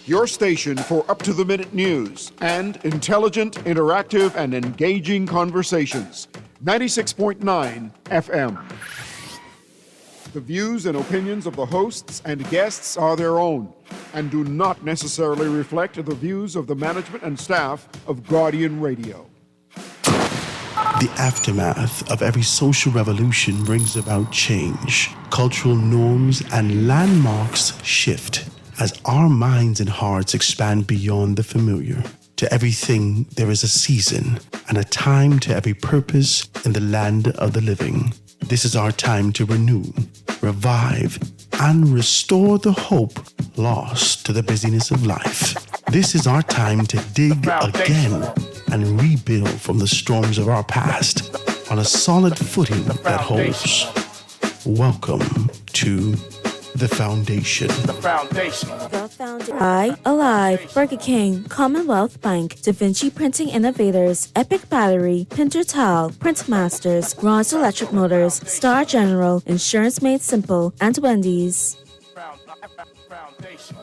your station for up-to-the-minute news and intelligent, interactive, and engaging conversations. 96.9 FM. The views and opinions of the hosts and guests are their own and do not necessarily reflect the views of the management and staff of Guardian Radio. The aftermath of every social revolution brings about change. Cultural norms and landmarks shift as our minds and hearts expand beyond the familiar. To everything, there is a season and a time to every purpose in the land of the living. This is our time to renew, revive, and restore the hope lost to the busyness of life. This is our time to dig again and rebuild from the storms of our past on a solid footing that holds. Welcome to The Foundation. The Foundation. Alive, Burger King, Commonwealth Bank, Da Vinci Printing Innovators, Epic Battery, Pintertal, Print Masters, Ross Electric Motors, Star General, Insurance Made Simple, and Wendy's. Foundation.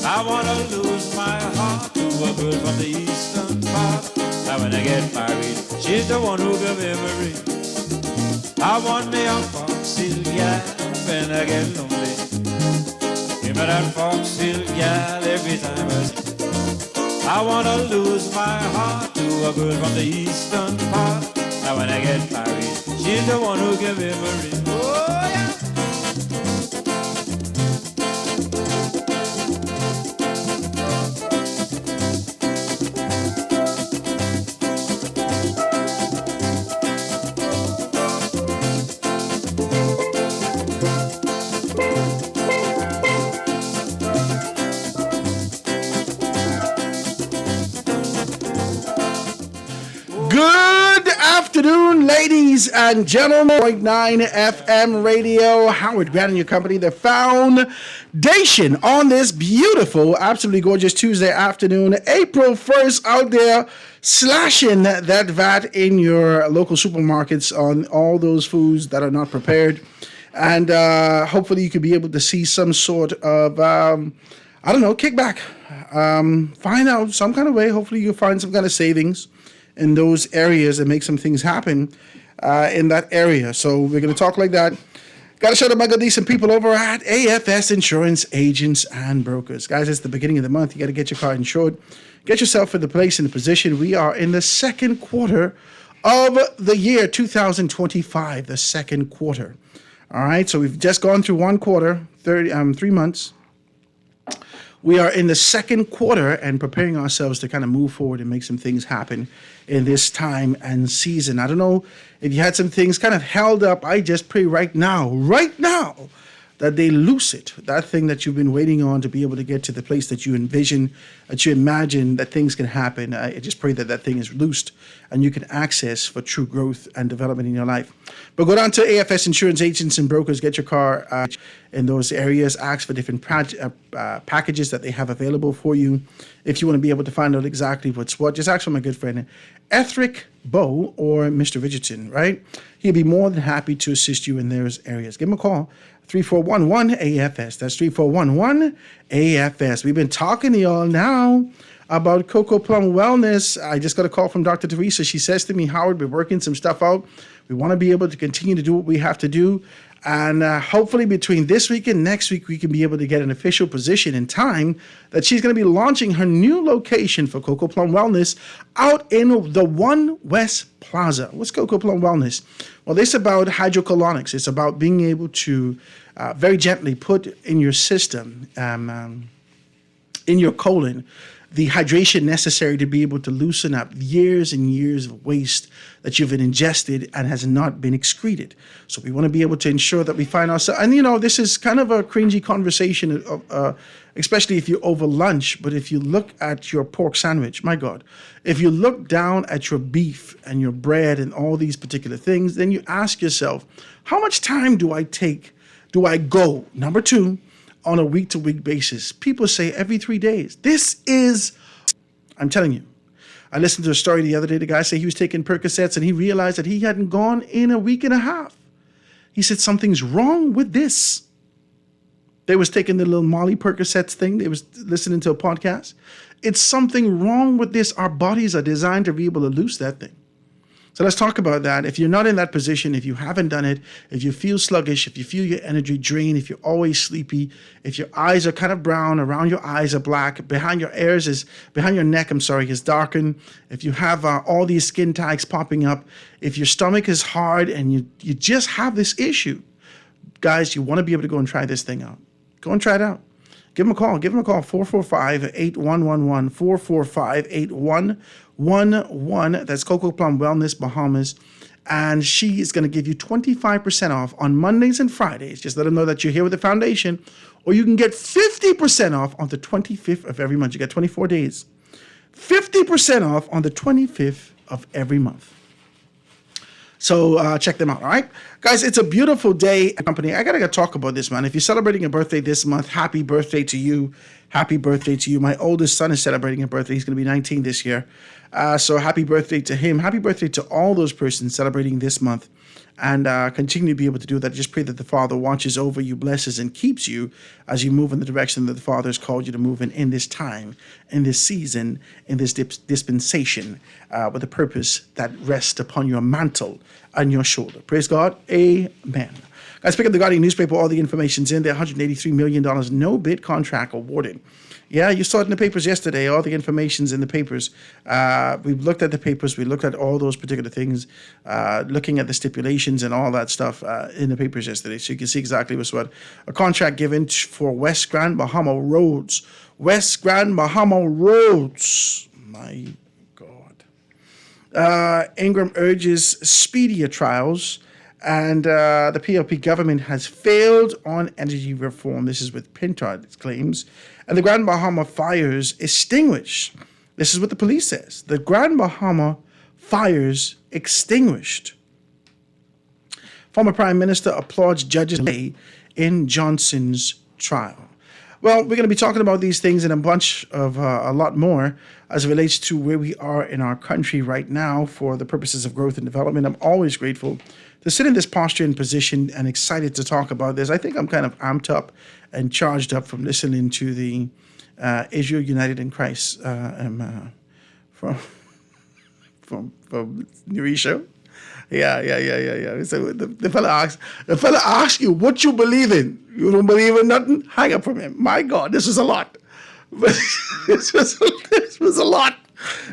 I wanna lose my heart to a girl from the eastern part. Now when I get married, she's the one who give memory. I want me a foxy gal when I get lonely. Give me that foxy gal every time I see. I wanna lose my heart to a girl from the eastern part. Now when I get married, she's the one who give memory. Oh yeah. Afternoon, ladies and gentlemen. 0.9 FM radio, Howard Grant and your company, The Foundation, on this beautiful, absolutely gorgeous Tuesday afternoon, April 1st, out there slashing that VAT in your local supermarkets on all those foods that are not prepared. And hopefully you could be able to see some sort of, kickback. Find out some kind of way. Hopefully you'll find some kind of savings in those areas and make some things happen in that area. So we're going to talk like that. Got to shout out my good decent people over at AFS Insurance Agents and Brokers. Guys, it's the beginning of the month. You got to get your car insured. Get yourself in the place, in the position. We are in the second quarter of the year 2025, the second quarter. All right, so we've just gone through one quarter, 3 months. We are in the second quarter and preparing ourselves to kind of move forward and make some things happen in this time and season. I don't know if you had some things kind of held up. I just pray right now, that they loose it. That thing that you've been waiting on to be able to get to the place that you envision, that you imagine that things can happen. I just pray that thing is loosed and you can access for true growth and development in your life. But go down to AFS Insurance Agents and Brokers, get your car in those areas, ask for different packages that they have available for you. If you want to be able to find out exactly what's what, just ask for my good friend, Ethric Bow or Mr. Richardson, right? He'll be more than happy to assist you in those areas. Give him a call. 3411-AFS. That's 3411-AFS. We've been talking to y'all now about Cocoa Plum Wellness. I just got a call from Dr. Teresa. She says to me, Howard, we're working some stuff out. We want to be able to continue to do what we have to do. And hopefully between this week and next week, we can be able to get an official position in time that she's going to be launching her new location for Cocoa Plum Wellness out in the One West Plaza. What's Cocoa Plum Wellness? Well, it's about hydrocolonics. It's about being able to very gently put in your system, in your colon, the hydration necessary to be able to loosen up years and years of waste that you've ingested and has not been excreted. So we want to be able to ensure that we find ourselves, and this is kind of a cringy conversation, especially if you're over lunch, but if you look at your pork sandwich, my God, if you look down at your beef and your bread and all these particular things, then you ask yourself, how much time do I go, number two, on a week-to-week basis? People say every 3 days. I'm telling you. I listened to a story the other day. The guy said he was taking Percocets and he realized that he hadn't gone in a week and a half. He said, something's wrong with this. They was taking the little Molly Percocets thing. They was listening to a podcast. It's something wrong with this. Our bodies are designed to be able to lose that thing. So let's talk about that. If you're not in that position, if you haven't done it, if you feel sluggish, if you feel your energy drained, if you're always sleepy, if your eyes are kind of brown, around your eyes are black, behind your neck is darkened, if you have all these skin tags popping up, if your stomach is hard and you just have this issue, guys, you want to be able to go and try this thing out. Go and try it out. Give them a call. 445-8111, 445-8111. That's Coco Plum Wellness Bahamas. And she is going to give you 25% off on Mondays and Fridays. Just let them know that you're here with the foundation. Or you can get 50% off on the 25th of every month. You got 24 days. 50% off on the 25th of every month. So check them out, all right? Guys, it's a beautiful day at company. I got to talk about this, man. If you're celebrating a birthday this month, happy birthday to you. Happy birthday to you. My oldest son is celebrating a birthday. He's going to be 19 this year. So happy birthday to him. Happy birthday to all those persons celebrating this month. And continue to be able to do that. Just pray that the Father watches over you, blesses, and keeps you as you move in the direction that the Father has called you to move in this time, in this season, in this dispensation, with a purpose that rests upon your mantle and your shoulder. Praise God. Amen. Guys, pick up the Guardian newspaper. All the information's in there. $183 million no bid contract awarded. Yeah, you saw it in the papers yesterday. All the information's in the papers. We've looked at the papers. We looked at all those particular things, looking at the stipulations and all that stuff in the papers yesterday. So you can see exactly what's what. A contract given for West Grand Bahama Roads. West Grand Bahama Roads. My God. Ingram urges speedier trials. And the PLP government has failed on energy reform. This is with Pintard, it claims. And the Grand Bahama fires extinguished. This is what the police says. The Grand Bahama fires extinguished. Former Prime Minister applauds judges in Johnson's trial. Well, we're going to be talking about these things and a lot more as it relates to where we are in our country right now for the purposes of growth and development. I'm always grateful to sit in this posture and position and excited to talk about this. I think I'm kind of amped up and charged up from listening to the Israel United in Christ from Nuri show. Yeah. So the fella asks you what you believe in. You don't believe in nothing? Hang up from him. My God, this was a lot. This was a lot.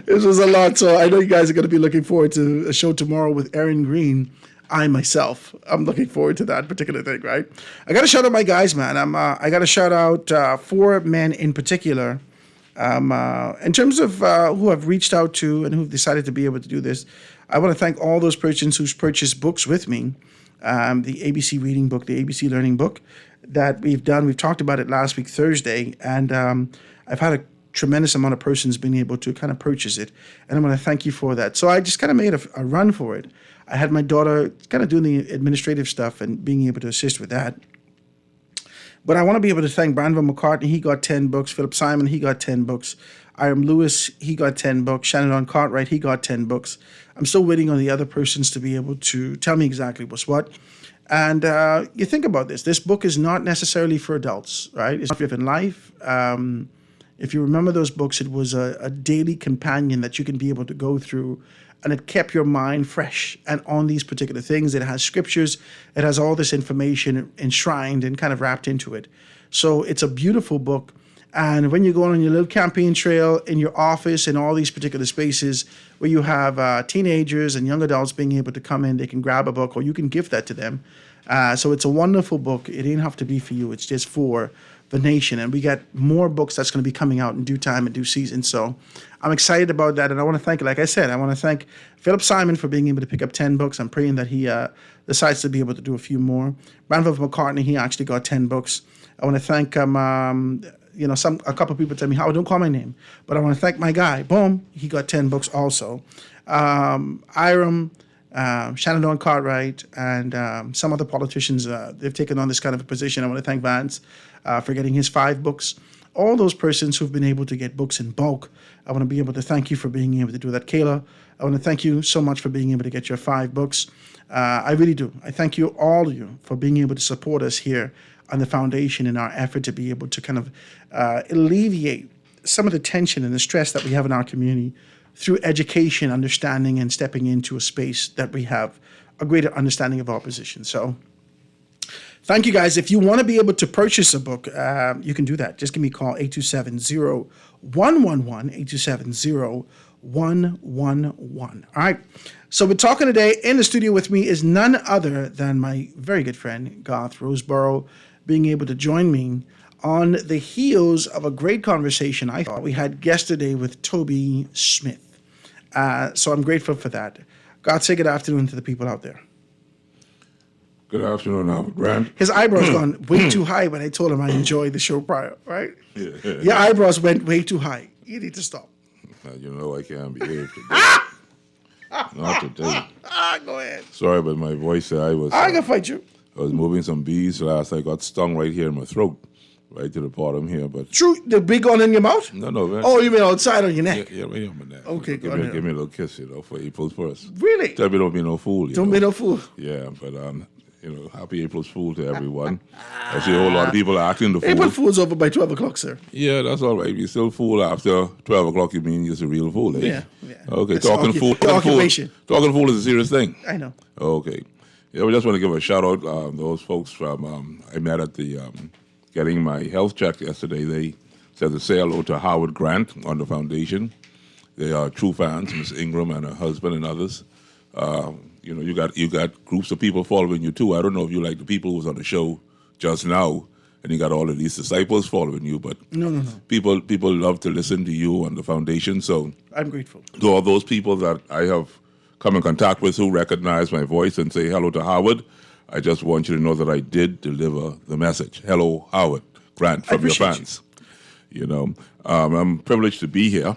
This was a lot. So I know you guys are going to be looking forward to a show tomorrow with Aaron Green. I'm looking forward to that particular thing, right? I got to shout out my guys, man. I got to shout out 4 men in particular. In terms of who I've reached out to and who've decided to be able to do this, I want to thank all those persons who's purchased books with me. The ABC reading book, the ABC learning book that we've done. We've talked about it last week, Thursday, and I've had a tremendous amount of persons being able to kind of purchase it, and I want to thank you for that. So I just kind of made a run for it. I had my daughter kind of doing the administrative stuff and being able to assist with that. But I want to be able to thank Branville McCartney. He got 10 books. Philip Simon, he got 10 books. Iram Lewis, he got 10 books. Shannon Cartwright, he got 10 books. I'm still waiting on the other persons to be able to tell me exactly what's what. And you think about this. This book is not necessarily for adults, right? It's driven life. If you remember those books, it was a daily companion that you can be able to go through, and it kept your mind fresh and on these particular things. It has scriptures. It has all this information enshrined and kind of wrapped into it. So it's a beautiful book. And when you're going on your little campaign trail in your office and all these particular spaces where you have teenagers and young adults being able to come in, they can grab a book or you can gift that to them. So it's a wonderful book. It didn't have to be for you. It's just for the nation. And we got more books that's going to be coming out in due time and due season. So I'm excited about that. And I want to thank, like I said, I want to thank Philip Simon for being able to pick up 10 books. I'm praying that he decides to be able to do a few more. Branford McCartney, he actually got 10 books. I want to thank a couple of people tell me, Howard, don't call my name. But I want to thank my guy. Boom, he got 10 books also. Iram, Shannon Cartwright, and some other politicians, they've taken on this kind of a position. I want to thank Vance for getting his 5 books. All those persons who've been able to get books in bulk, I want to be able to thank you for being able to do that. Kayla, I want to thank you so much for being able to get your 5 books. I really do. I thank you, all of you, for being able to support us here on the foundation in our effort to be able to kind of alleviate some of the tension and the stress that we have in our community through education, understanding, and stepping into a space that we have a greater understanding of our position. So thank you, guys. If you want to be able to purchase a book, you can do that. Just give me a call, 827-0111, 827-0111. All right. So we're talking today. In the studio with me is none other than my very good friend, Garth Roseborough, being able to join me on the heels of a great conversation I thought we had yesterday with Toby Smith. So I'm grateful for that. God, say good afternoon to the people out there. Good afternoon, Albert Grant. His eyebrows gone way too high when I told him I enjoyed the show prior, right? Your eyebrows went way too high. You need to stop. You know I can't behave today. Not today. Go ahead. Sorry, but my voice, I can fight you. I was moving some bees last. I got stung right here in my throat, right to the bottom here. But True, the big one in your mouth? no, man. Oh, you mean outside on your neck? Yeah, right on my neck. Okay, give go me, ahead. give me a little kiss, for April's 1st. Really? Tell me don't be no fool. Don't be no fool. Yeah, but happy April's Fool to everyone. I see a whole lot of people are acting the fool. April Fool's over by 12 o'clock, sir. Yeah, that's all right. If you still fool after 12 o'clock, you mean you're a real fool, eh? Yeah. Okay, That's talking fool. your occupation. Talking fool is a serious thing. I know. Okay. Yeah, we just want to give a shout out those folks from I met at the getting my health check yesterday. They said to say hello to Howard Grant on the foundation. They are true fans, Miss Ingram and her husband and others. You got groups of people following you too. I don't know if you like the people who was on the show just now, and you got all of these disciples following you, but No. People love to listen to you on the foundation. So I'm grateful. to all those people that I have come in contact with who recognize my voice and say hello to Howard, I just want you to know that I did deliver the message. Hello, Howard Grant, from your fans. I'm privileged to be here.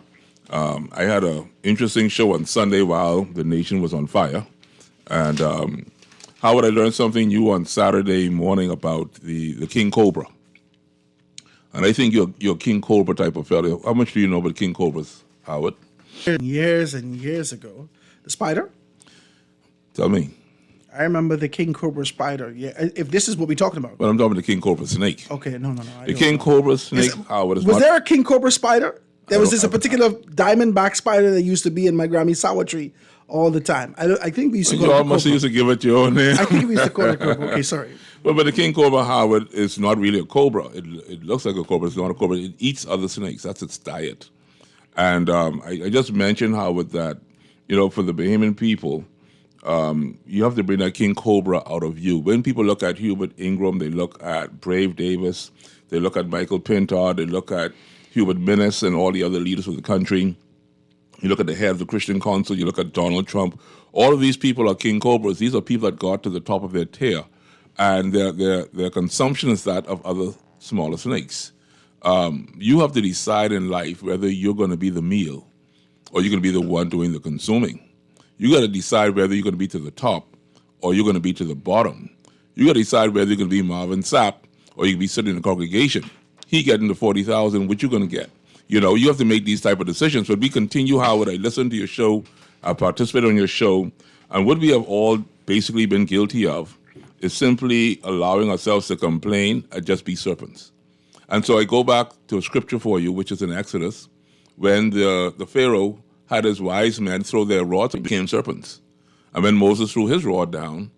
I had an interesting show on Sunday while the nation was on fire. And Howard, I learned something new on Saturday morning about the King Cobra. And I think you're a King Cobra type of fellow. How much do you know about King Cobras, Howard? Years and years ago, the spider? Tell me. I remember the King Cobra spider. Yeah, if this is what we're talking about. Well, I'm talking about the King Cobra snake. Okay, no. The King Cobra snake, Howard, Was there a King Cobra spider? There was a particular diamondback spider that used to be in my Grammy sour tree all the time. I think we used to call it You a almost cobra. used to give it your own name. I think we used to call it a cobra. Okay, sorry. But the King Cobra, Howard, is not really a cobra. It looks like a cobra. It's not a cobra. It eats other snakes. That's its diet. And I just mentioned, Howard, that, for the Bahamian people, you have to bring that King Cobra out of you. When people look at Hubert Ingram, they look at Brave Davis, they look at Michael Pintar, they look at Hubert Minnis and all the other leaders of the country. You look at the head of the Christian Council, you look at Donald Trump. All of these people are King Cobras. These are people that got to the top of their tier. And their consumption is that of other smaller snakes. You have to decide in life whether you're going to be the meal or you're going to be the one doing the consuming. You got to decide whether you're going to be to the top or you're going to be to the bottom. You got to decide whether you're going to be Marvin Sapp or you can be sitting in the congregation. He getting the 40,000, what you going to get? You have to make these type of decisions. But we continue, Howard. I listen to your show. I participate on your show. And what we have all basically been guilty of is simply allowing ourselves to complain and just be serpents. And so I go back to a scripture for you, which is in Exodus, when the Pharaoh had his wise men throw their rods and became serpents. And when Moses threw his rod down,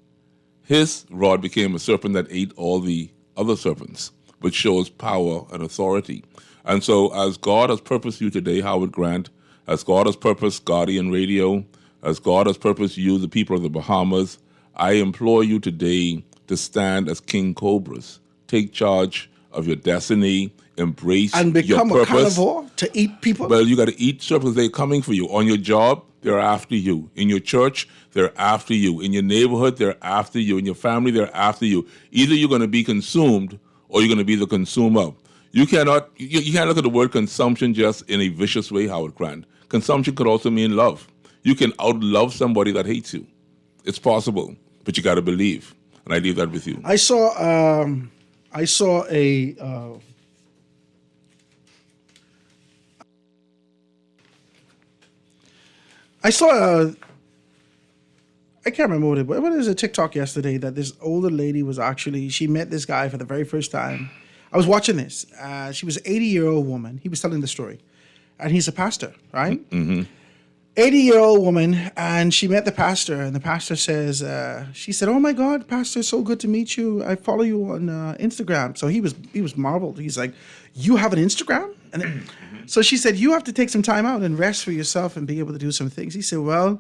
his rod became a serpent that ate all the other serpents, which shows power and authority. And so as God has purposed you today, Howard Grant, as God has purposed Guardian Radio, as God has purposed you, the people of the Bahamas, I implore you today to stand as King Cobras. Take charge of your destiny, embrace And your become a purpose. carnivore to eat people? Well, you got to eat stuff because they're coming for you. On your job, they're after you. In your church, they're after you. In your neighborhood, they're after you. In your family, they're after you. Either you're going to be consumed or you're going to be the consumer. You can't look at the word consumption just in a vicious way, Howard Grant. Consumption could also mean love. You can outlove somebody that hates you. It's possible, but you got to believe. And I leave that with you. I saw a I can't remember what it was. What is a TikTok yesterday that this older lady was actually, she met this guy for the very first time. I was watching this. She was an 80-year-old woman. He was telling the story. And he's a pastor, right? 80-year-old woman, and she met the pastor, and the pastor says, she said, "Oh my God, Pastor, so good to meet you. I follow you on Instagram." So he was marveled. He's like, "You have an Instagram?" And then, so she said, "You have to take some time out and rest for yourself and be able to do some things." He said, "Well,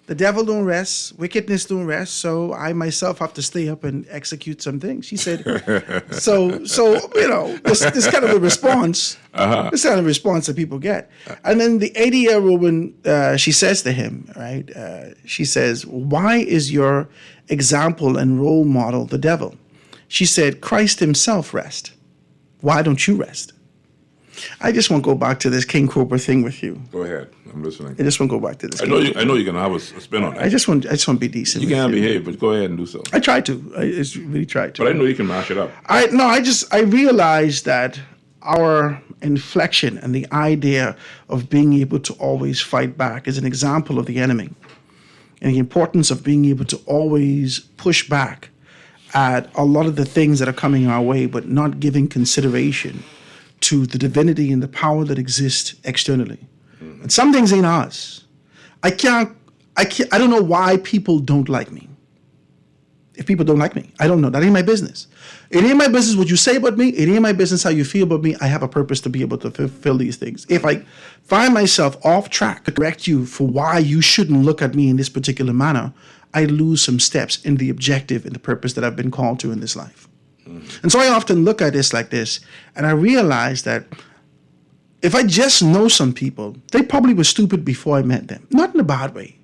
the devil don't rest, wickedness don't rest, so I myself have to stay up and execute some things." She said, so this kind of a response, this kind of response that people get. And then the 80-year-old woman, she says to him, right, she says, "Why is your example and role model the devil?" She said, "Christ himself rest. Why don't you rest?" I just want to go back to this King Cobra thing with you. Go ahead. I'm listening. I just want to go back to this. I know you're going to have a spin on that. I just want to be decent. You can't behave, but go ahead and do so. I try to. I just really try to. But I know you can mash it up. I realized that our inflection and the idea of being able to always fight back is an example of the enemy, and the importance of being able to always push back at a lot of the things that are coming our way, but not giving consideration to the divinity and the power that exists externally. And some things ain't ours. I don't know why people don't like me. If people don't like me, I don't know. That ain't my business. It ain't my business what you say about me. It ain't my business how you feel about me. I have a purpose to be able to fulfill these things. If I find myself off track to correct you for why you shouldn't look at me in this particular manner, I lose some steps in the objective and the purpose that I've been called to in this life. And so I often look at this like this, and I realize that if I just know some people, they probably were stupid before I met them. Not in a bad way.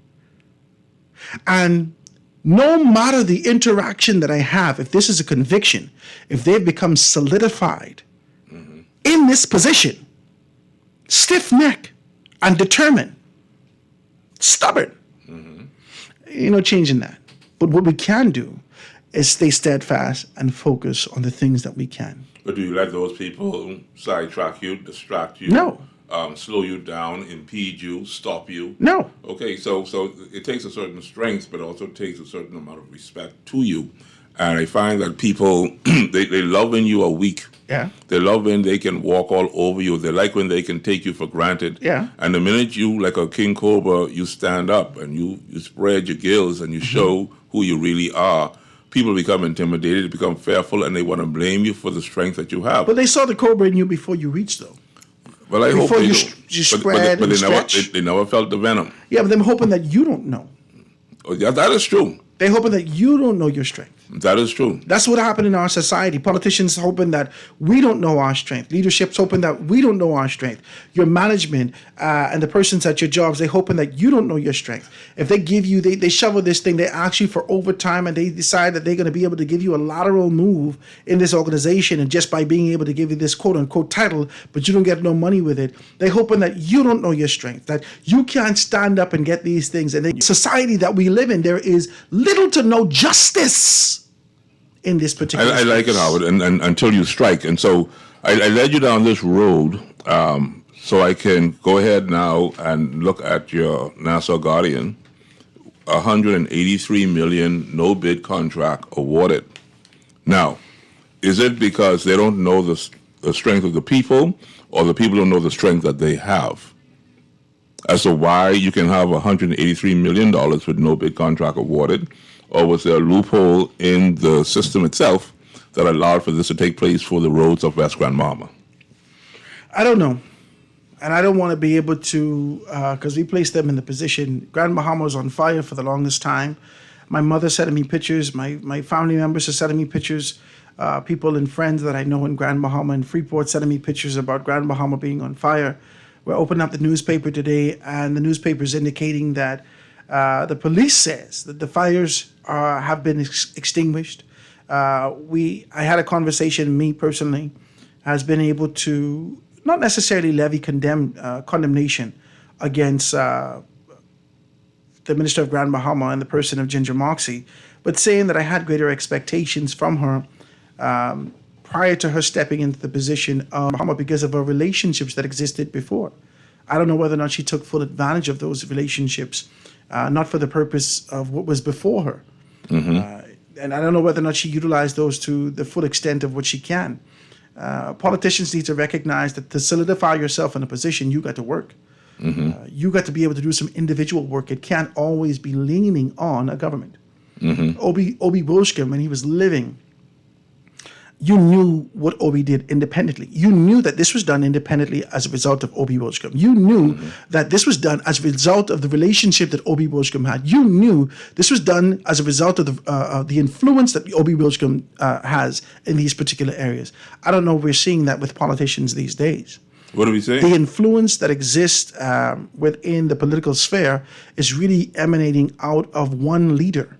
And no matter the interaction that I have, if this is a conviction, if they've become solidified in this position, stiff neck and determined, stubborn, changing that. But what we can do is stay steadfast and focus on the things that we can. But do you let those people sidetrack you, distract you? No. Slow you down, impede you, stop you? No. Okay, so it takes a certain strength, but also takes a certain amount of respect to you. And I find that people, they love when you are weak. Yeah. They love when they can walk all over you. They like when they can take you for granted. Yeah. And the minute you, like a king cobra, you stand up and you spread your gills and you show who you really are, people become intimidated, become fearful, and they want to blame you for the strength that you have. But they saw the cobra in you before you reached, though. Well, I hope Before they you do. you spread and stretch. They never felt the venom. Yeah, but they're hoping that you don't know. Oh, yeah, that is true. They're hoping that you don't know your strength. That is true. That's what happened in our society. Politicians hoping that we don't know our strength. Leadership's hoping that we don't know our strength. Your management and the persons at your jobs, they're hoping that you don't know your strength. If they give you, they shovel this thing, they ask you for overtime, and they decide that they're going to be able to give you a lateral move in this organization, and just by being able to give you this quote unquote title, but you don't get no money with it, they're hoping that you don't know your strength, that you can't stand up and get these things. And the society that we live in, there is little to no justice in this particular I like it, Howard, and until you strike. And so I led you down this road so I can go ahead now and look at your Nassau Guardian, $183 million no-bid contract awarded. Now, is it because they don't know the strength of the people, or the people don't know the strength that they have? As to why you can have $183 million with no bid contract awarded, or was there a loophole in the system itself that allowed for this to take place for the roads of West Grand Bahama? I don't know. And I don't want to be able to, because we placed them in the position. Grand Bahama was on fire for the longest time. My mother sending me pictures. My family members are sending me pictures. people and friends that I know in Grand Bahama and Freeport sending me pictures about Grand Bahama being on fire. We're opening up the newspaper today, and the newspaper is indicating that the police says that the fires have been extinguished. I had a conversation, me personally, has been able to not necessarily levy condemnation against the Minister of Grand Bahama and the person of Ginger Moxie, but saying that I had greater expectations from her prior to her stepping into the position of Bahama because of her relationships that existed before. I don't know whether or not she took full advantage of those relationships, not for the purpose of what was before her. And I don't know whether or not she utilized those to the full extent of what she can. Politicians need to recognize that to solidify yourself in a position, you got to work. You got to be able to do some individual work. It can't always be leaning on a government. Obi Boshkim, when he was living, you knew what Obi did independently. You knew that this was done independently as a result of Obi Boshkim. You knew that this was done as a result of the relationship that Obi Boshkim had. You knew this was done as a result of the influence that Obi Boshkim has in these particular areas. I don't know if we're seeing that with politicians these days. What are we saying? The influence that exists within the political sphere is really emanating out of one leader.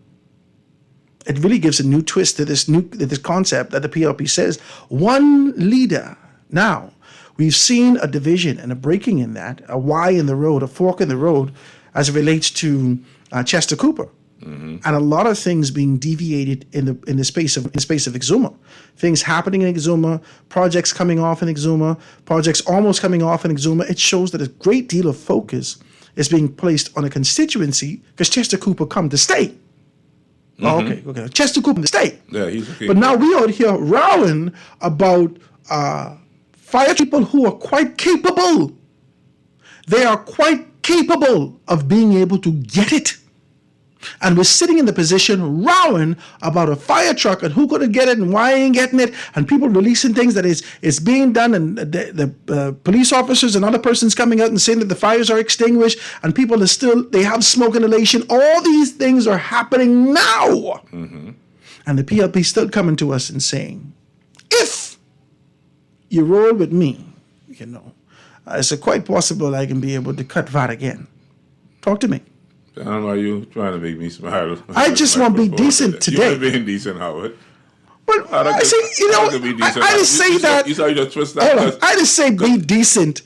It really gives a new twist to this concept that the PLP says one leader. Now, we've seen a division and a breaking in that, a Y in the road, a fork in the road, as it relates to Chester Cooper, and a lot of things being deviated in the space of Exuma. Things happening in Exuma, projects coming off in Exuma, projects almost coming off in Exuma. It shows that a great deal of focus is being placed on a constituency because Chester Cooper come to stay. Oh, okay. Chester Cooper to stay. Yeah, he's okay. But now we out here rowing about fire people who are quite capable. They are quite capable of being able to get it. And we're sitting in the position rowing about a fire truck and who couldn't get it and why ain't getting it, and people releasing things that is being done, and the police officers and other persons coming out and saying that the fires are extinguished, and people they have smoke inhalation. All these things are happening now. And the PLP still coming to us and saying, if you roll with me, it's quite possible I can be able to cut VAT again. Talk to me. Why are you trying to make me smile? I just want to be decent today. You're being decent, Howard. But I just say that. You just twist that. Hold on. I just say be decent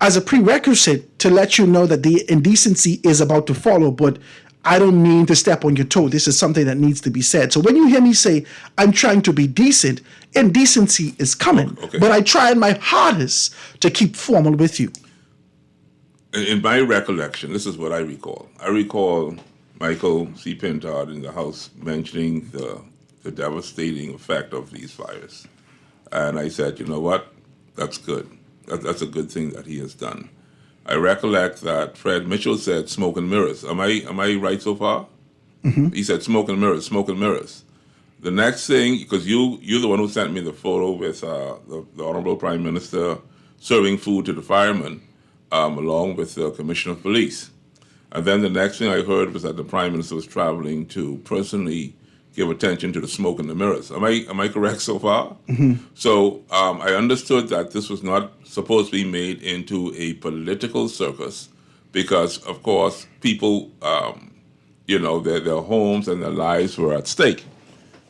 as a prerequisite to let you know that the indecency is about to follow. But I don't mean to step on your toe. This is something that needs to be said. So when you hear me say I'm trying to be decent, indecency is coming. Okay. But I tried my hardest to keep formal with you. In my recollection, this is what I recall. I recall Michael C. Pintard in the House mentioning the devastating effect of these fires. And I said, you know what? That's good. That's a good thing that he has done. I recollect that Fred Mitchell said smoke and mirrors. Am I right so far? He said smoke and mirrors, smoke and mirrors. The next thing, because you're the one who sent me the photo with the Honorable Prime Minister serving food to the firemen, along with the Commissioner of Police. And then the next thing I heard was that the Prime Minister was traveling to personally give attention to the smoke and the mirrors. Am I correct so far? So I understood that this was not supposed to be made into a political circus because, of course, people, their homes and their lives were at stake.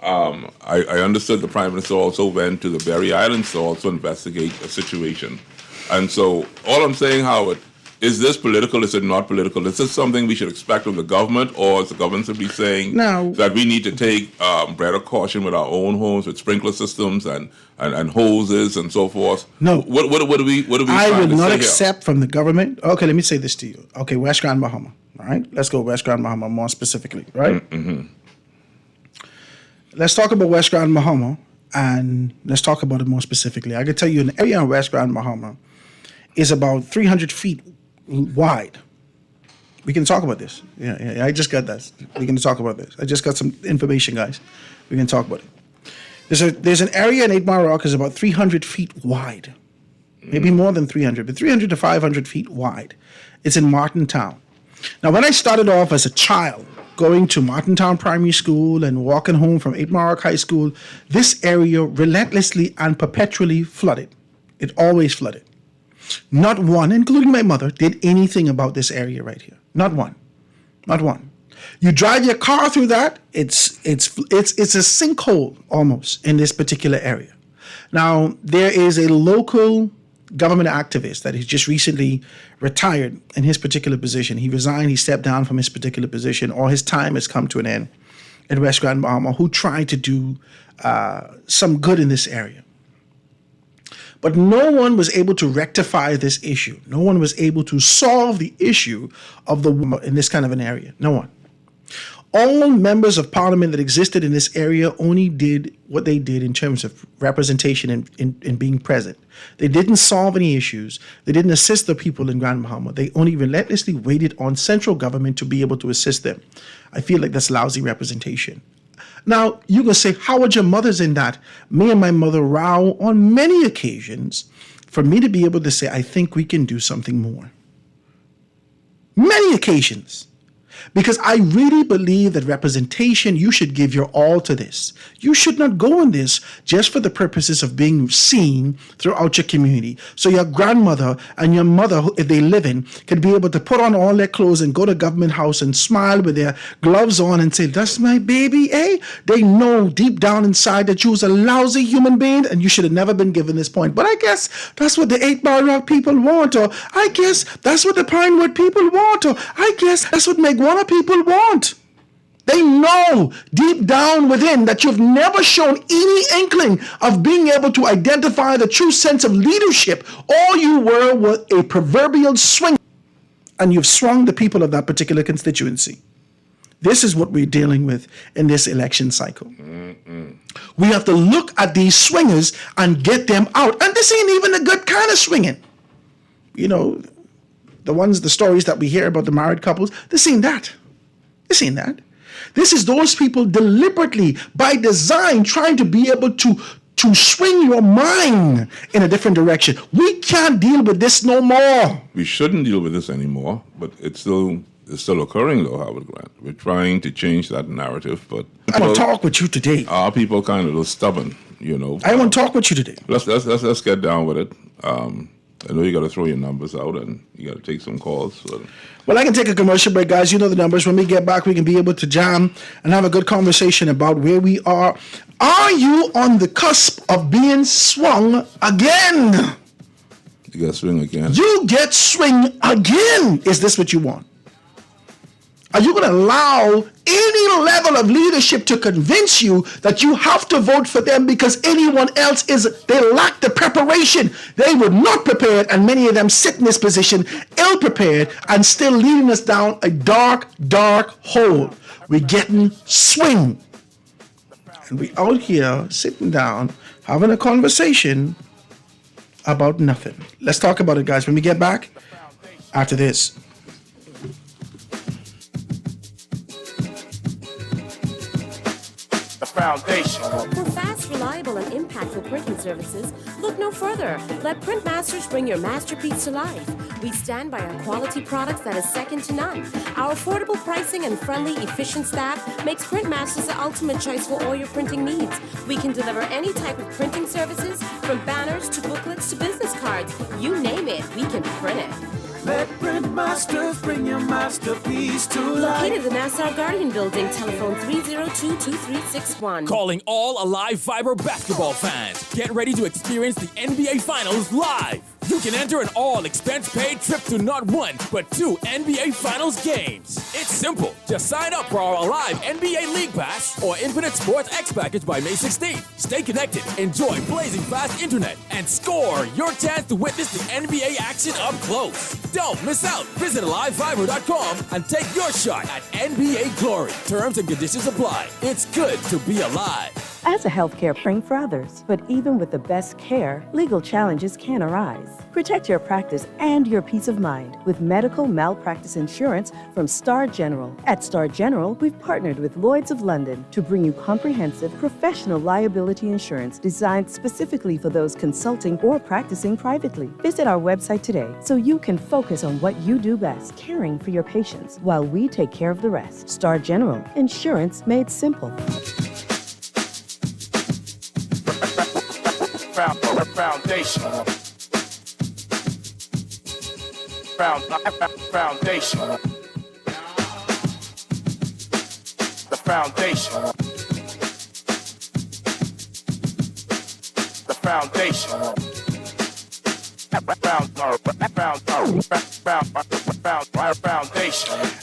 I understood the Prime Minister also went to the Berry Islands to also investigate a situation. And so all I'm saying, Howard, is this political? Is it not political? Is this something we should expect of the government, or is the government simply saying that we need to take greater caution with our own homes, with sprinkler systems and hoses and so forth? No. What do we? I will not accept from the government. Okay, let me say this to you. Okay, West Grand Bahama. All right, let's go West Grand Bahama more specifically. Right. Let's talk about West Grand Bahama, and let's talk about it more specifically. I can tell you an area in West Grand Bahama is about 300 feet wide. We can talk about this. Yeah, I just got that. We can talk about this. I just got some information, guys. We can talk about it. There's an area in 8 Mile Rock is about 300 feet wide. Maybe more than 300, but 300 to 500 feet wide. It's in Martin Town. Now, when I started off as a child, going to Martintown Primary School and walking home from 8 Mile Rock High School, this area relentlessly and perpetually flooded. It always flooded. Not one, including my mother, did anything about this area right here. Not one. Not one. You drive your car through that, it's a sinkhole almost in this particular area. Now, there is a local government activist that has just recently retired in his particular position. He resigned, he stepped down from his particular position, or his time has come to an end in West Grand Bahama, who tried to do some good in this area. But no one was able to rectify this issue. No one was able to solve the issue of the woman in this kind of an area. No one. All members of parliament that existed in this area only did what they did in terms of representation and being present. They didn't solve any issues. They didn't assist the people in Grand Bahama. They only relentlessly waited on central government to be able to assist them. I feel like that's lousy representation. Now, you can say, how would your mothers in that? Me and my mother row on many occasions for me to be able to say, I think we can do something more. Many occasions. Because I really believe that representation, you should give your all to this. You should not go in this just for the purposes of being seen throughout your community. So your grandmother and your mother, if they live in, can be able to put on all their clothes and go to government house and smile with their gloves on and say, that's my baby, eh? They know deep down inside that you was a lousy human being and you should have never been given this point. But I guess that's what the 8 Mile Rock people want, or I guess that's what the Pinewood people want, or I guess that's what Megwana people want. They know deep down within that you've never shown any inkling of being able to identify the true sense of leadership. All you were was a proverbial swing, and you've swung the people of that particular constituency. This is what we're dealing with in this election cycle. We have to look at these swingers and get them out. And this ain't even a good kind of swinging. You know, the stories that we hear about the married couples, this ain't that. This ain't that. This is those people deliberately, by design, trying to be able to swing your mind in a different direction. We can't deal with this no more. We shouldn't deal with this anymore, but it's still occurring though, Howard Grant. We're trying to change that narrative, but I want to talk with you today. Our people kind of stubborn, you know. I want to talk with you today. Let's get down with it. I know you got to throw your numbers out and you got to take some calls. So. Well, I can take a commercial break, guys. You know the numbers. When we get back, we can be able to jam and have a good conversation about where we are. Are you on the cusp of being swung again? You got to swing again. You get swing again. Is this what you want? Are you going to allow any level of leadership to convince you that you have to vote for them because anyone else they lack the preparation? They were not prepared, and many of them sit in this position ill-prepared and still leading us down a dark, dark hole. We're getting swing. And we out here sitting down, having a conversation about nothing. Let's talk about it, guys, when we get back after this. Foundation. For fast, reliable, and impactful printing services, look no further. Let Printmasters bring your masterpiece to life. We stand by our quality products that is second to none. Our affordable pricing and friendly, efficient staff makes Printmasters the ultimate choice for all your printing needs. We can deliver any type of printing services, from banners to booklets to business cards. You name it, we can print it. Let Printmasters bring your masterpiece to life. Located in the Nassau Guardian Building, telephone 302-2361. Calling all Alive Fiber basketball fans. Get ready to experience the NBA Finals live. You can enter an all-expense-paid trip to not one, but 2 NBA Finals games. It's simple. Just sign up for our Alive NBA League Pass or Infinite Sports X package by May 16th. Stay connected, enjoy blazing fast internet, and score your chance to witness the NBA action up close. Don't miss out. Visit AliveFiber.com and take your shot at NBA glory. Terms and conditions apply. It's good to be alive. as a healthcare spring for others. But even with the best care, legal challenges can arise. Protect your practice and your peace of mind with medical malpractice insurance from Star General. At Star General, we've partnered with Lloyd's of London to bring you comprehensive professional liability insurance designed specifically for those consulting or practicing privately. Visit our website today so you can focus on what you do best, caring for your patients while we take care of the rest. Star General, insurance made simple. Foundation. Foundation. The foundation. The foundation. Foundation.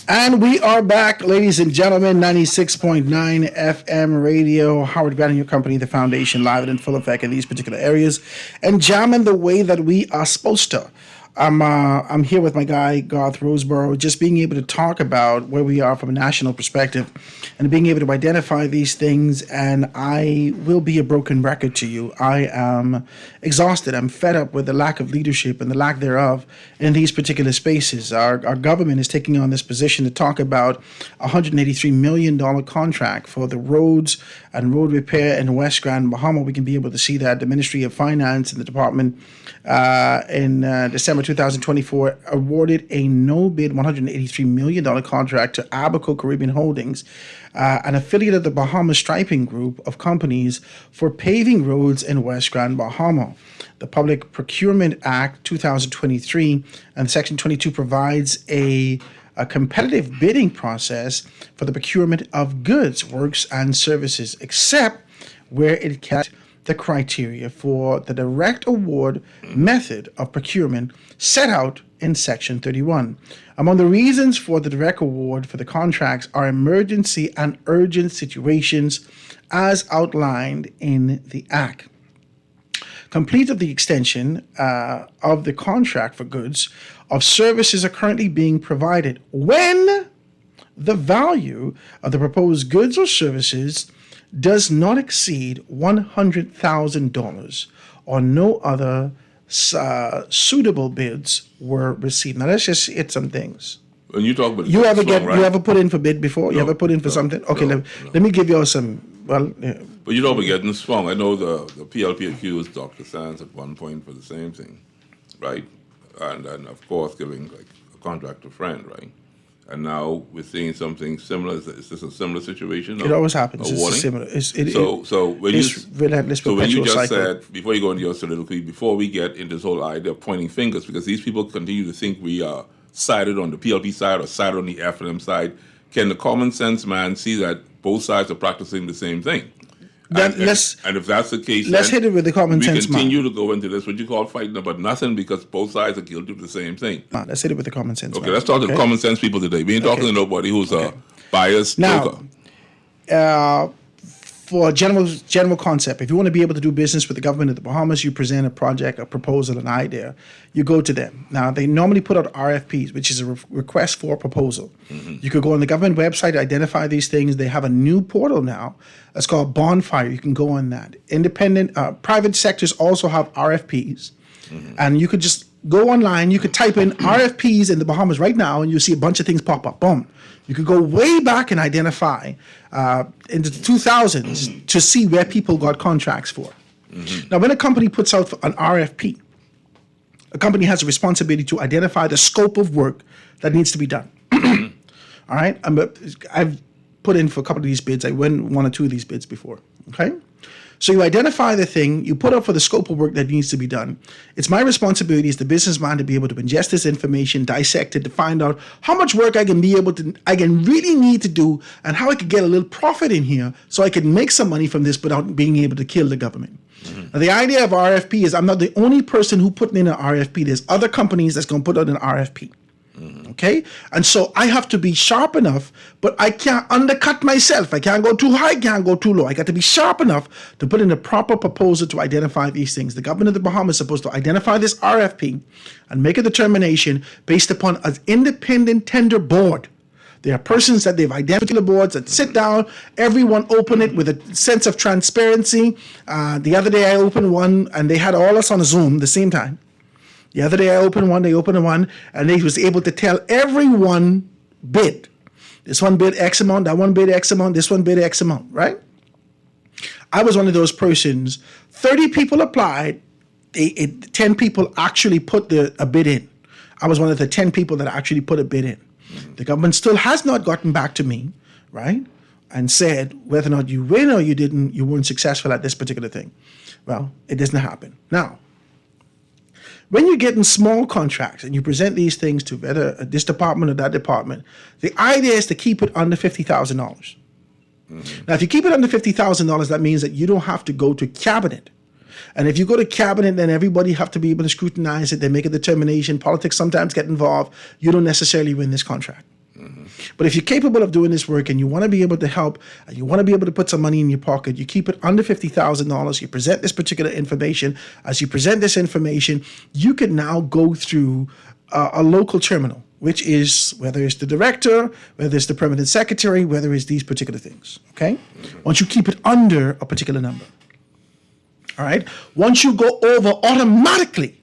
And we are back, ladies and gentlemen, 96.9 FM radio, Howard Grant and your company, The Foundation, live and in full effect in these particular areas, and jamming the way that we are supposed to. I'm here with my guy, Garth Roseborough, just being able to talk about where we are from a national perspective and being able to identify these things. And I will be a broken record to you. I am exhausted. I'm fed up with the lack of leadership and the lack thereof in these particular spaces. Our government is taking on this position to talk about a $183 million contract for the roads and road repair in West Grand Bahama. We can be able to see that the Ministry of Finance and the Department in December 2024 awarded a no-bid $183 million contract to Abaco Caribbean Holdings, an affiliate of the Bahama Striping Group of companies, for paving roads in West Grand Bahama. The Public Procurement Act 2023 and Section 22 provides a competitive bidding process for the procurement of goods, works, and services, except where it can the criteria for the direct award method of procurement set out in Section 31. Among the reasons for the direct award for the contracts are emergency and urgent situations as outlined in the Act. Complete of the extension of the contract for goods of services are currently being provided when the value of the proposed goods or services does not exceed $100,000 or no other suitable bids were received. Now let's just hit some things. When you talk about you ever put in for bid before? No, you ever put in for something? Okay, let me give you some. Well, yeah. But you don't be getting swung. I know the PLP accused Dr. Sands at one point for the same thing, right? And of course giving like a contract to a friend, right? And now we're seeing something similar. Is this a similar situation? It always happens. It's similar. So when you just cycle. said, before you go into your soliloquy, before we get into this whole idea of pointing fingers, because these people continue to think we are sided on the PLP side or sided on the F&M side, can the common sense man see that both sides are practicing the same thing? And if that's the case, let's hit it with the common sense man. We continue to go into this, what you call fighting about nothing, because both sides are guilty of the same thing. Let's hit it with the common sense man. Okay, let's talk to the common sense people today. We ain't talking to nobody who's a biased joker. For a general concept, if you want to be able to do business with the government of the Bahamas, you present a project, a proposal, an idea. You go to them. Now, they normally put out RFPs, which is a request for a proposal. Mm-hmm. You could go on the government website, identify these things. They have a new portal now. That's called Bonfire. You can go on that. Independent, private sectors also have RFPs. Mm-hmm. And you could just go online. You could type in RFPs in the Bahamas right now, and you'll see a bunch of things pop up. Boom. You could go way back and identify into the 2000s to see where people got contracts for. Mm-hmm. Now, when a company puts out an RFP, a company has a responsibility to identify the scope of work that needs to be done. All right? I've put in for a couple of these bids. I won one or two of these bids before. Okay? So you identify the thing, you put up for the scope of work that needs to be done. It's my responsibility as the businessman to be able to ingest this information, dissect it, to find out how much work I can really need to do, and how I can get a little profit in here so I can make some money from this without being able to kill the government. Mm-hmm. Now, the idea of RFP is I'm not the only person who put in an RFP. There's other companies that's going to put out an RFP. Mm-hmm. Okay? And so I have to be sharp enough, but I can't undercut myself. I can't go too high, can't go too low. I got to be sharp enough to put in a proper proposal to identify these things. The government of the Bahamas is supposed to identify this RFP and make a determination based upon an independent tender board There are persons that they've identified the boards that sit down, everyone open it with a sense of transparency. The other day I opened one and they had all us on a Zoom the same time. The other day I opened one, they opened one, and they was able to tell everyone bid. This one bid X amount, that one bid X amount, this one bid X amount, right? I was one of those persons. 30 people applied, 10 people actually put a bid in. I was one of the 10 people that actually put a bid in. The government still has not gotten back to me, right, and said whether or not you win or you didn't, you weren't successful at this particular thing. Well, it doesn't happen. Now, when you get in small contracts and you present these things to whether this department or that department, the idea is to keep it under $50,000. Now, if you keep it under $50,000, that means that you don't have to go to cabinet. And if you go to cabinet, then everybody have to be able to scrutinize it. They make a determination. Politics sometimes get involved. You don't necessarily win this contract. But if you're capable of doing this work and you want to be able to help and you want to be able to put some money in your pocket, you keep it under $50,000. You present this particular information. As you present this information, you can now go through a local terminal, which is whether it's the director, whether it's the permanent secretary, whether it's these particular things. Okay? Once you keep it under a particular number. All right? Once you go over, automatically,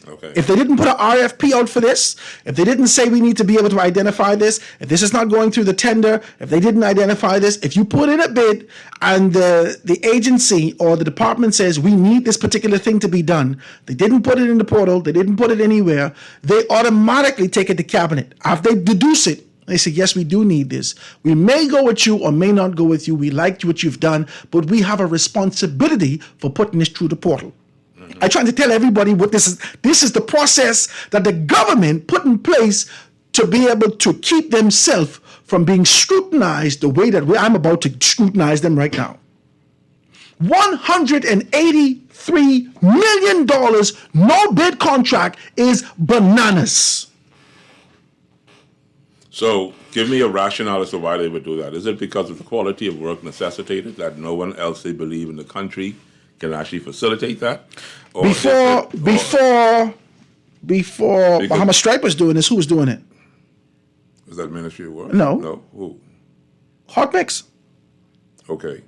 Okay. if they didn't put an RFP out for this, if they didn't say we need to be able to identify this, if this is not going through the tender, if they didn't identify this, if you put in a bid and the agency or the department says we need this particular thing to be done, they didn't put it in the portal, they didn't put it anywhere, they automatically take it to cabinet. After they deduce it, they say, yes, we do need this. We may go with you or may not go with you. We liked what you've done, but we have a responsibility for putting this through the portal. I try to tell everybody what this is. This is the process that the government put in place to be able to keep themselves from being scrutinized the way that I'm about to scrutinize them right now. $183 million no bid contract is bananas. So give me a rationale as to why they would do that. Is it because of the quality of work necessitated that no one else they believe in the country can actually facilitate that? Or Before Bahama Stripe was doing this, who was doing it? Was that Ministry of Work? No. No. Who? Hot Mix. Okay.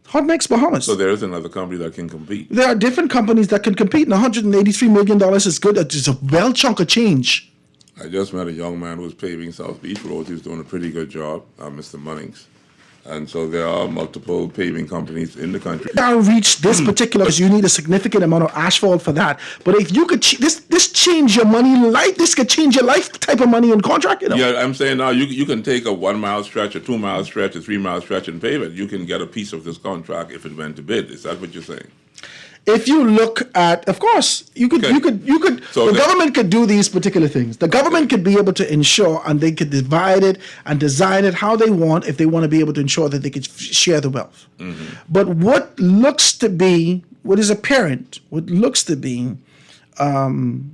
Hot Mix Bahamas. So there is another company that can compete. There are different companies that can compete, and $183 million is good. It's a well chunk of change. I just met a young man who was paving South Beach roads. He was doing a pretty good job, Mr. Munnings. And so there are multiple paving companies in the country. Now reach this particular, because you need a significant amount of asphalt for that. But if you could, this change your money life, this could change your life type of money in contract, you know? Yeah, I'm saying now you can take a 1 mile stretch, a 2 mile stretch, a 3 mile stretch and pave it. You can get a piece of this contract if it went to bid. Is that what you're saying? If you look at, of course, you could. So the government could do these particular things. The government could be able to ensure, and they could divide it and design it how they want if they want to be able to ensure that they could share the wealth. But what is apparent, what looks to be, the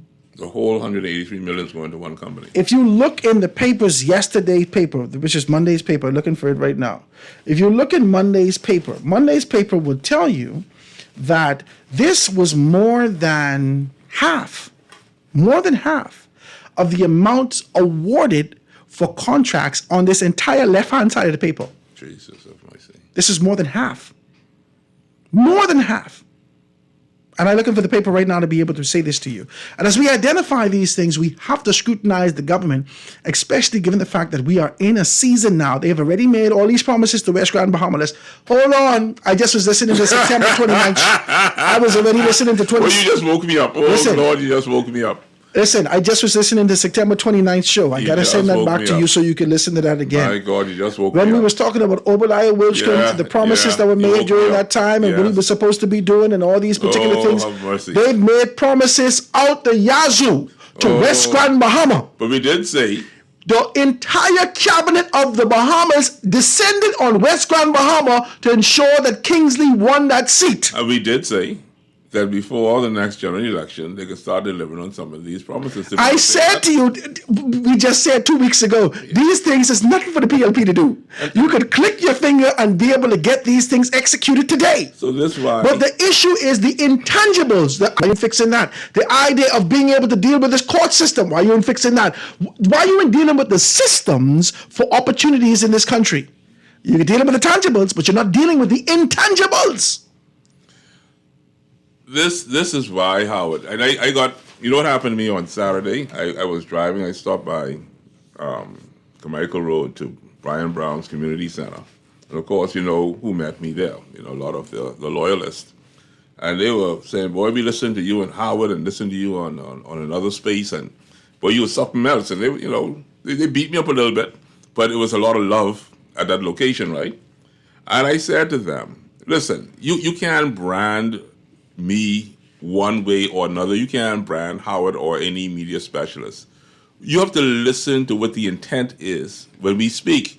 whole 183 million is going to one company. If you look in the papers, yesterday's paper, which is Monday's paper, looking for it right now. If you look in Monday's paper will tell you that this was more than half of the amounts awarded for contracts on this entire left-hand side of the paper. Jesus of mercy. This is more than half. More than half. And I'm looking for the paper right now to be able to say this to you. And as we identify these things, we have to scrutinize the government, especially given the fact that we are in a season now. They have already made all these promises to West Grand Bahamas. Hold on. I just was listening to September 29th. I was already listening to 20. Well, you just woke me up. Oh, listen, Lord, you just woke me up. Listen, I just was listening to September 29th show. I got to send that back to you so you can listen to that again. My God, you just woke me up. When we was talking about Obadiah Wilstrom, the promises that were made during that time and what he was supposed to be doing and all these particular things. They've made promises out the yazoo to West Grand Bahama. But we did say the entire cabinet of the Bahamas descended on West Grand Bahama to ensure that Kingsley won that seat. We did say that before the next general election, they could start delivering on some of these promises. I said to you, we just said 2 weeks ago, these things is nothing for the PLP to do. You could click your finger and be able to get these things executed today. So this why. But the issue is the intangibles. Why are you fixing that? The idea of being able to deal with this court system. Why are you fixing that? Why are you dealing with the systems for opportunities in this country? You're dealing with the tangibles, but you're not dealing with the intangibles. This is why, Howard. And I got, you know what happened to me on Saturday? I was driving, I stopped by Carmichael Road to Brian Brown's Community Center. And of course, you know who met me there, you know, a lot of the loyalists. And they were saying, boy, we listened to you and Howard and listened to you on another space. And boy, you were something else. And they, you know, they beat me up a little bit, but it was a lot of love at that location, right? And I said to them, listen, you can't brand me one way or another. You can't brand Howard or any media specialist. You have to listen to what the intent is when we speak.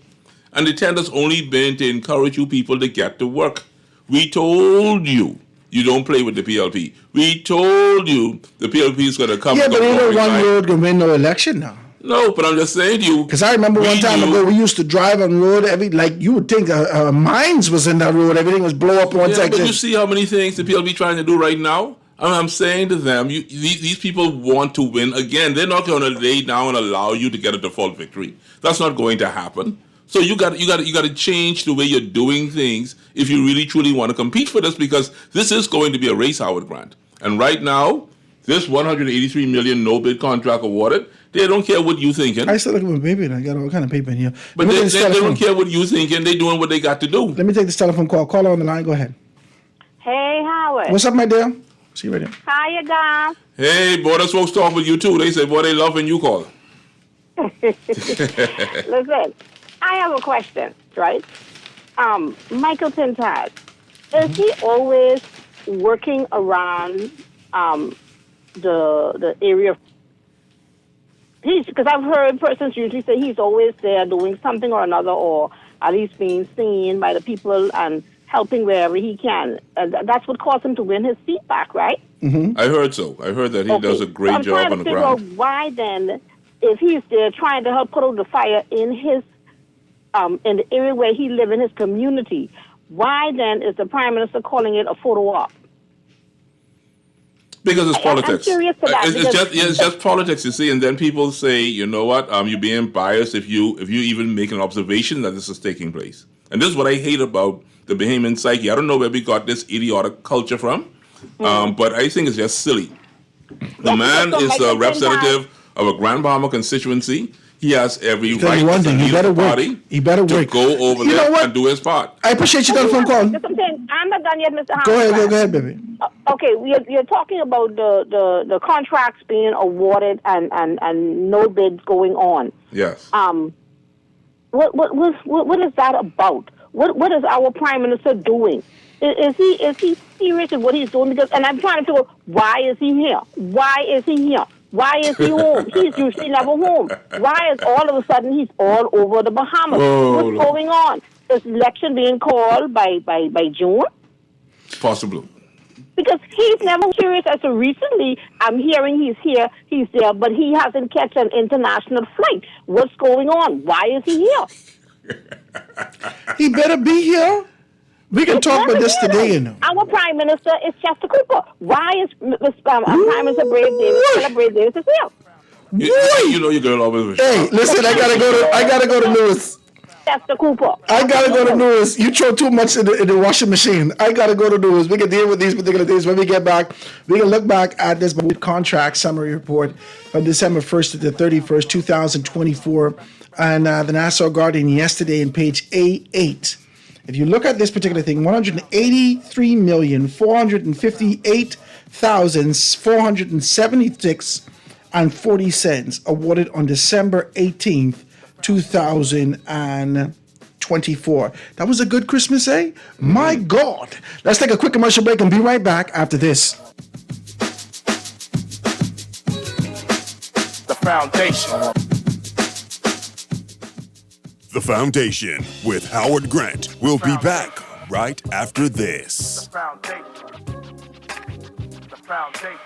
And the intent has only been to encourage you people to get to work. We told you don't play with the PLP. We told you the PLP is going to come. Yeah, but ain't no one road going to win no election now. No, but I'm just saying to you. Because I remember one time ago, we used to drive on road, like you would think mines was in that road, everything was blow up one section. But you see how many things the PLP trying to do right now? I'm saying to them, these people want to win again. They're not going to lay down and allow you to get a default victory. That's not going to happen. So you got to change the way you're doing things if you really truly want to compete for this, because this is going to be a race, Howard Grant. And right now, this $183 million no bid contract awarded, they don't care what you thinking. I still look at my paper and I got all kind of paper in here. But they don't care what you thinking. They doing what they got to do. Let me take this telephone call. Caller on the line. Go ahead. Hey, Howard. What's up, my dear? See you right here. How you guys? Hey, boy, those folks talk with you too. They say, boy, they love when you call. Listen, I have a question, right? Michael Tintad, is he always working around the area? Because I've heard persons usually say he's always there doing something or another, or at least being seen by the people and helping wherever he can. That's what caused him to win his seat back, right? Mm-hmm. I heard so. I heard that he does a great job on the ground. I'm trying to figure out why then, if he's there trying to help put out the fire in his in the area where he lives in his community, why then is the Prime Minister calling it a photo op? Because it's politics. I'm curious to that. It's just politics, you see. And then people say, you know what? You're being biased if you even make an observation that this is taking place. And this is what I hate about the Bahamian psyche. I don't know where we got this idiotic culture from, but I think it's just silly. The man is a representative of a Grand Bahama constituency. He has every right as a leader of the party to go over there and do his part. I appreciate your telephone call. I'm not done yet, Mr. Howard. Go ahead, baby. Okay, you're talking about the contracts being awarded and no bids going on. Yes. What is that about? What is our Prime Minister doing? Is he serious in what he's doing? Because, and I'm trying to figure out, why is he here? Why is he here? Why is he home? He's usually never home. Why is all of a sudden he's all over the Bahamas? What's going on? Is election being called by June? Possibly. Because he's never curious. As of recently, I'm hearing he's here, he's there, but he hasn't catch an international flight. What's going on? Why is he here? He better be here. We can talk about this today, you know. Our Prime Minister is Chester Cooper. Why is Prime Minister Brave Davis is here? You know your girl always. Hey, listen, I gotta go to Lewis. Chester Cooper. I gotta go to Lewis. You throw too much in the washing machine. I gotta go to Lewis. We can deal with these particular things when we get back. We can look back at this contract summary report from December 1st to the 31st, 2024, and the Nassau Guardian yesterday in page A8. If you look at this particular thing, 183,458,476.40 awarded on December 18th, 2024. That was a good Christmas, eh? My God. Let's take a quick commercial break and be right back after this. The Foundation. The Foundation with Howard Grant. We'll be back right after this. The Foundation. foundation.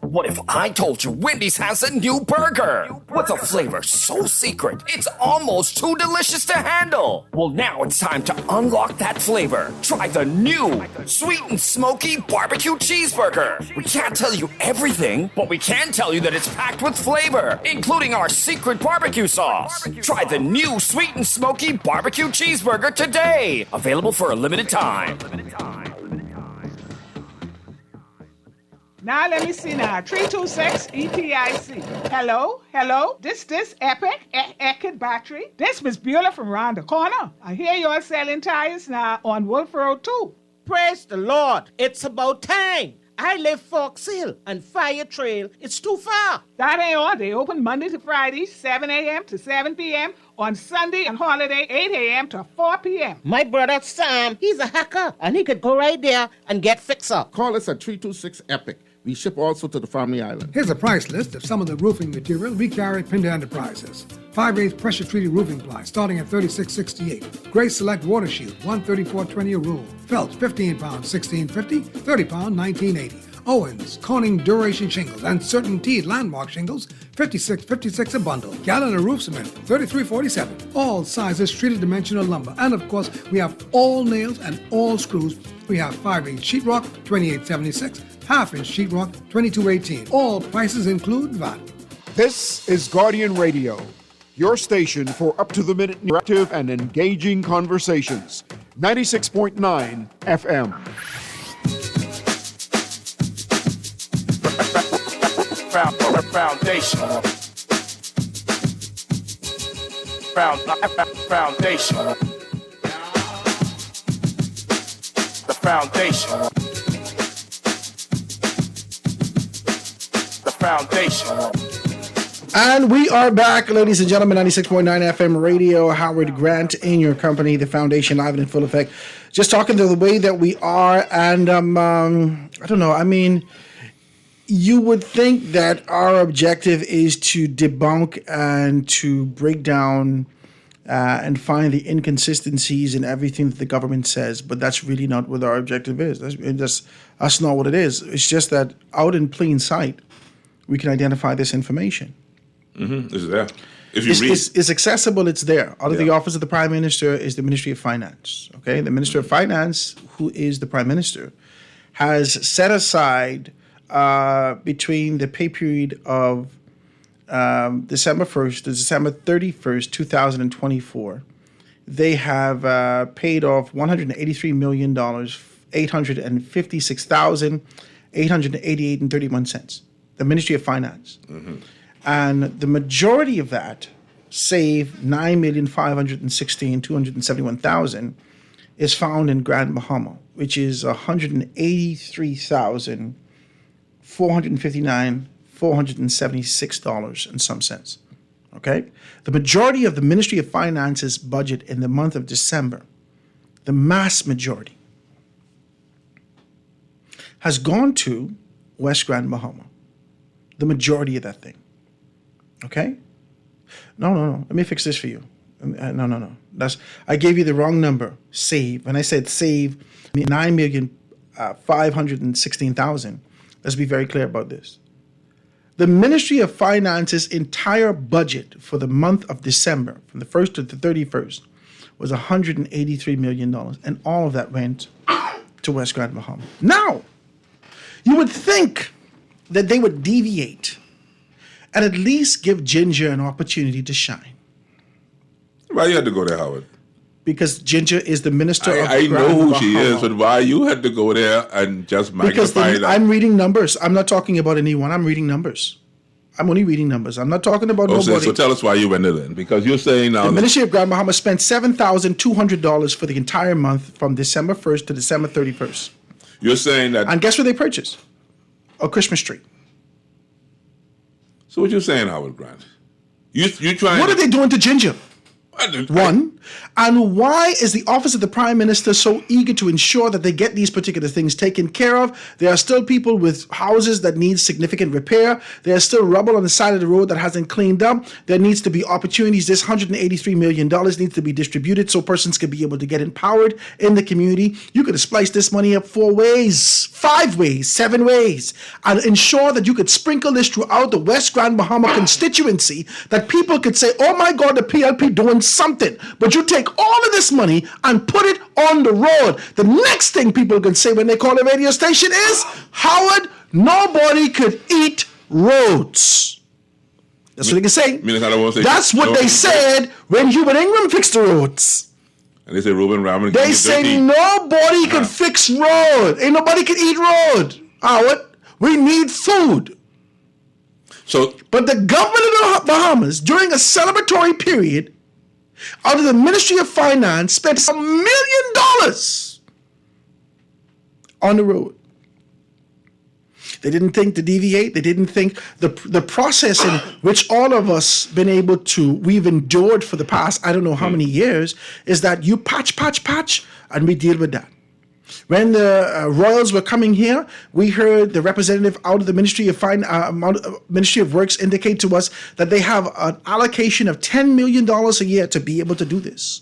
What if I told you Wendy's has a new burger? With a flavor so secret, it's almost too delicious to handle. Well, now it's time to unlock that flavor. Try the new sweet and smoky barbecue cheeseburger. We can't tell you everything, but we can tell you that it's packed with flavor, including our secret barbecue sauce. Try the new sweet and smoky barbecue cheeseburger today. Available for a limited time. Now let me see now. 326 EPIC. Hello? This Epic Eckert battery. This Miss Beulah from round the corner. I hear you're selling tires now on Wolf Road too. Praise the Lord. It's about time. I live Fox Hill and Fire Trail. It's too far. That ain't all. They open Monday to Friday, 7 a.m. to 7 p.m. On Sunday and holiday, 8 a.m. to 4 p.m. My brother Sam, he's a hacker, and he could go right there and get fixed up. Call us at 326 EPIC. We ship also to the Family Island. Here's a price list of some of the roofing material we carry at Pinda Enterprises. 5/8 pressure-treated roofing ply starting at $36.68. Gray Select Water Shield, $134.20 a roll. Felt, 15 pounds, $16.50. 30 pound, $19.80. Owens, Corning Duration Shingles, and Certain Teed Landmark Shingles, $56.56 a bundle. Gallon of roof cement, $33.47. All sizes treated dimensional lumber. And of course, we have all nails and all screws. We have 5/8 sheetrock, $28.76. Half-inch sheetrock, $22.18. All prices include VAT. This is Guardian Radio, your station for up-to-the-minute interactive and engaging conversations. 96.9 FM. Foundation. Foundation. The foundation. The foundation. And we are back, ladies and gentlemen, 96.9 FM radio. Howard Grant in your company, the foundation live and in full effect. Just talking to the way that we are, and I don't know, I mean, you would think that our objective is to debunk and to break down and find the inconsistencies in everything that the government says, but that's really not what our objective is. That's not what it is. It's just that out in plain sight, we can identify this information. Mm-hmm. It's there. If you read, it's accessible. It's there. Out of the office of the Prime Minister is the Ministry of Finance. Okay, the Minister of Finance, who is the Prime Minister, has set aside between the pay period of December 1st to December 31st, 2024, they have paid off $183,856,888.31. The Ministry of Finance. Mm-hmm. And the majority of that, save $9,516,271,000, is found in Grand Bahama, which is $183,459,476 and some cents. Okay? The majority of the Ministry of Finance's budget in the month of December, the mass majority, has gone to West Grand Bahama. The majority of that thing. Okay? No. Let me fix this for you. No. I gave you the wrong number. Save. When I said save, I mean $9,516,000. Let's be very clear about this. The Ministry of Finance's entire budget for the month of December, from the 1st to the 31st, was $183 million. And all of that went to West Grand Bahama. Now, you would think that they would deviate and at least give Ginger an opportunity to shine. Why you had to go there, Howard? Because Ginger is the minister of I Grand know who Bahama. she is, but why you had to go there and just magnify that? I'm reading numbers. I'm not talking about anyone. I'm reading numbers. I'm only reading numbers. I'm not talking about nobody. So tell us why you went there then. Because you're saying now... The Ministry of Grand Bahama spent $7,200 for the entire month from December 1st to December 31st. You're saying that... And guess what they purchased? A Christmas tree. So what you saying, Howard Grant? You trying? What are they doing to Ginger? One, And why is the office of the Prime Minister so eager to ensure that they get these particular things taken care of? There are still people with houses that need significant repair. There's still rubble on the side of the road that hasn't cleaned up. There needs to be opportunities. This $183 million needs to be distributed so persons can be able to get empowered in the community. You could have spliced this money up 4 ways, 5 ways, 7 ways, and ensure that you could sprinkle this throughout the West Grand Bahama constituency, that people could say, oh my God, the PLP doing something. But you take all of this money and put it on the road. The next thing people can say when they call a radio station is, Howard, nobody could eat roads. That's what they can say. That's what they said when Hubert Ingram fixed the roads. And they say Ruben Raman. They say nobody can fix road. Ain't nobody can eat road. Howard, we need food. But the government of the Bahamas, during a celebratory period, out of the Ministry of Finance, spent $1 million on the road. They didn't think to deviate. They didn't think the process in which all of us we've endured for the past, I don't know how many years, is that you patch, and we deal with that. When the Royals were coming here, we heard the representative out of the Ministry of Works indicate to us that they have an allocation of $10 million a year to be able to do this.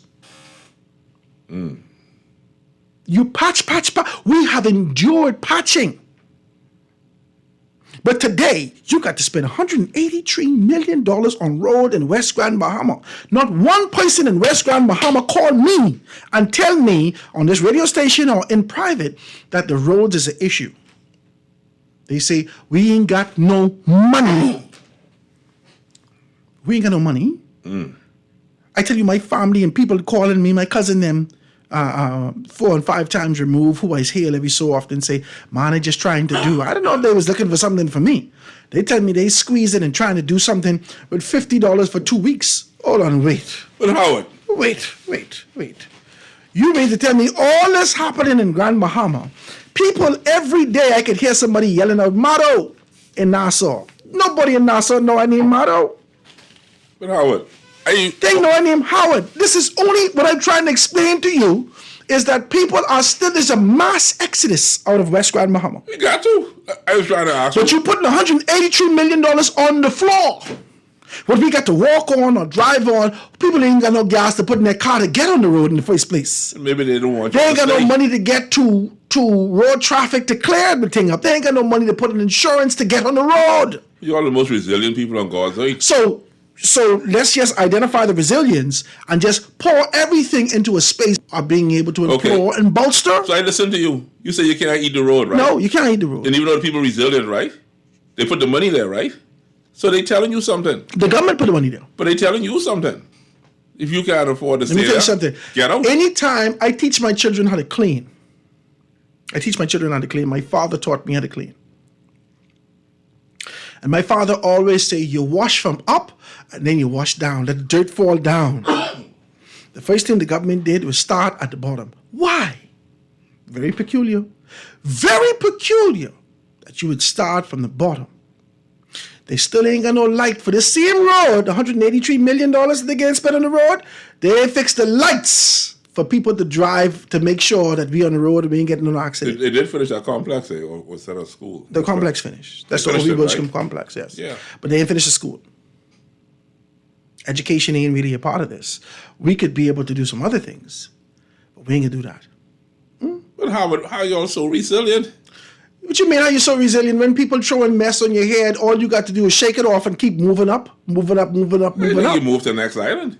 You patch. We have endured patching. But today, you got to spend $183 million on road in West Grand Bahama. Not one person in West Grand Bahama called me and tell me on this radio station or in private that the roads is an issue. They say, we ain't got no money. We ain't got no money. I tell you, my family and people calling me, my cousin them, 4 and 5 times removed, who I hail every so often, say, man, I just trying to do. I don't know if they was looking for something for me. They tell me they squeezing and trying to do something with $50 for 2 weeks. Hold on, wait. But Howard. Wait. You mean to tell me all this happening in Grand Bahama? People, every day I could hear somebody yelling out, Motto, in Nassau. Nobody in Nassau know I name Motto. But Howard. They know I name Howard. This is only what I'm trying to explain to you is that people are still, there's a mass exodus out of West Grand Bahama. You got to. I was trying to ask But you're putting $183 million on the floor. What we got to walk on or drive on, people ain't got no gas to put in their car to get on the road in the first place. Maybe they don't want They ain't got no money to get to road traffic to clear the thing up. They ain't got no money to put in insurance to get on the road. You're the most resilient people on God's earth. So let's just identify the resilience and just pour everything into a space of being able to implore and bolster. So I listen to you. You say you can't eat the road, right? No, you can't eat the road. And even though the people are resilient, right? They put the money there, right? So they telling you something. The government put the money there. But they telling you something. If you can't afford to Let me tell you something. Get out. Anytime I teach my children how to clean, my father taught me how to clean. And my father always say, you wash from up and then you wash down. Let the dirt fall down. The first thing the government did was start at the bottom. Why? Very peculiar. Very peculiar that you would start from the bottom. They still ain't got no light for the same road. $183 million that they getting spent on the road. They fixed the lights for people to drive to make sure that we on the road and we ain't getting no accident. They did finish that complex, or was that a school? The complex finished. That's the O.B. Wilshcombe complex, yes. Yeah. But they ain't finished the school. Education ain't really a part of this. We could be able to do some other things, but we ain't gonna do that. But how are y'all so resilient? What you mean, how you so resilient? When people throwing mess on your head, all you got to do is shake it off and keep moving up. You move to the next island.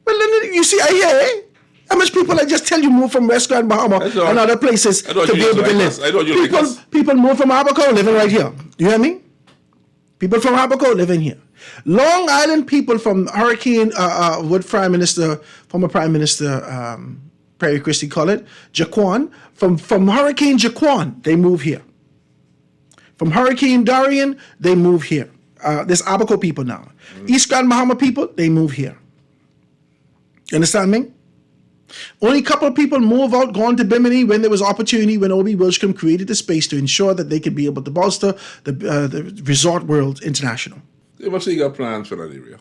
Well, then you see, I hear how much people I just tell you move from West Grand Bahama and other places to be able to live. People move from Abaco living right here. You hear me? People from Abaco living here. Long Island people from Hurricane, former Prime Minister Perry Christie call it, Jaquan. From Hurricane Jaquan, they move here. From Hurricane Dorian, they move here. There's Abaco people now. East Grand Bahama people, they move here. You understand me? Only a couple of people move out, gone to Bimini when there was opportunity, when O.B. Wilshcombe created the space to ensure that they could be able to bolster the Resort World International. They must have got plans for that area.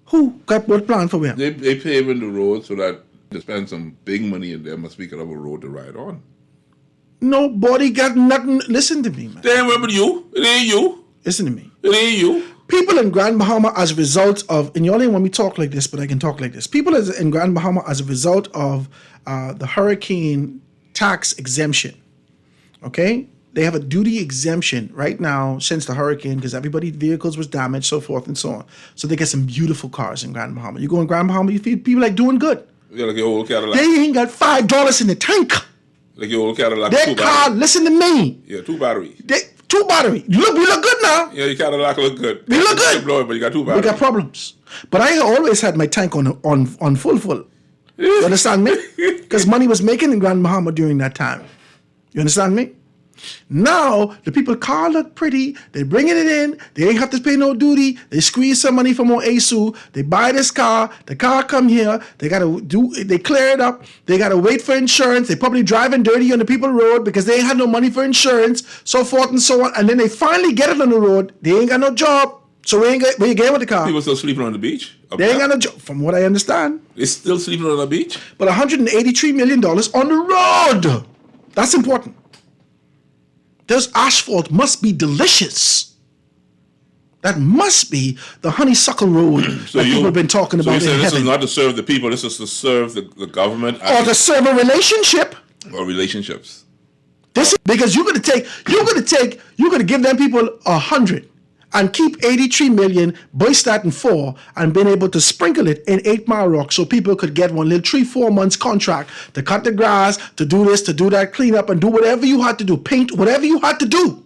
Who got what plan for where? They paving the road so that To spend some big money in there must be kind of a road to ride on. Nobody got nothing. Listen to me, man. Damn, remember you? It ain't you. Listen to me. It ain't you. People in Grand Bahama as a result of, and y'all ain't want me to talk like this, but I can talk like this. People in Grand Bahama as a result of the hurricane tax exemption, okay? They have a duty exemption right now since the hurricane because everybody's vehicles was damaged, so forth and so on. So they get some beautiful cars in Grand Bahama. You go in Grand Bahama, you feel people like doing good. Yeah, like your old Cadillac. They ain't got $5 in the tank. Like your old Cadillac. Their car, listen to me. Yeah, 2 batteries. Two battery. You look good now. Yeah, your Cadillac look good. We look good. Blow it, but you got 2 We batteries. got problems. But I always had my tank on full. You understand me? Because money was making in Grand Bahama during that time. You understand me? Now, the people car look pretty. They bringing it in. They ain't have to pay no duty. They squeeze some money from ASU. They buy this car. The car come here. They clear it up. They got to wait for insurance. They probably driving dirty on the people road because they ain't had no money for insurance, so forth and so on. And then they finally get it on the road. They ain't got no job. So where you get with the car? People still sleeping on the beach? They ain't got no job, from what I understand. They still sleeping on the beach? But $183 million on the road. That's important. This asphalt must be delicious. That must be the honeysuckle road that people have been talking about So you in say this heaven. is not to serve the people, this is to serve the government? Or to serve a relationship. Or relationships. This is because you're gonna give them people 100 and keep 83 million, burst that in 4, and been able to sprinkle it in 8 Mile Rock so people could get one little 3-4 months contract to cut the grass, to do this, to do that, clean up, and do whatever you had to do, paint, whatever you had to do,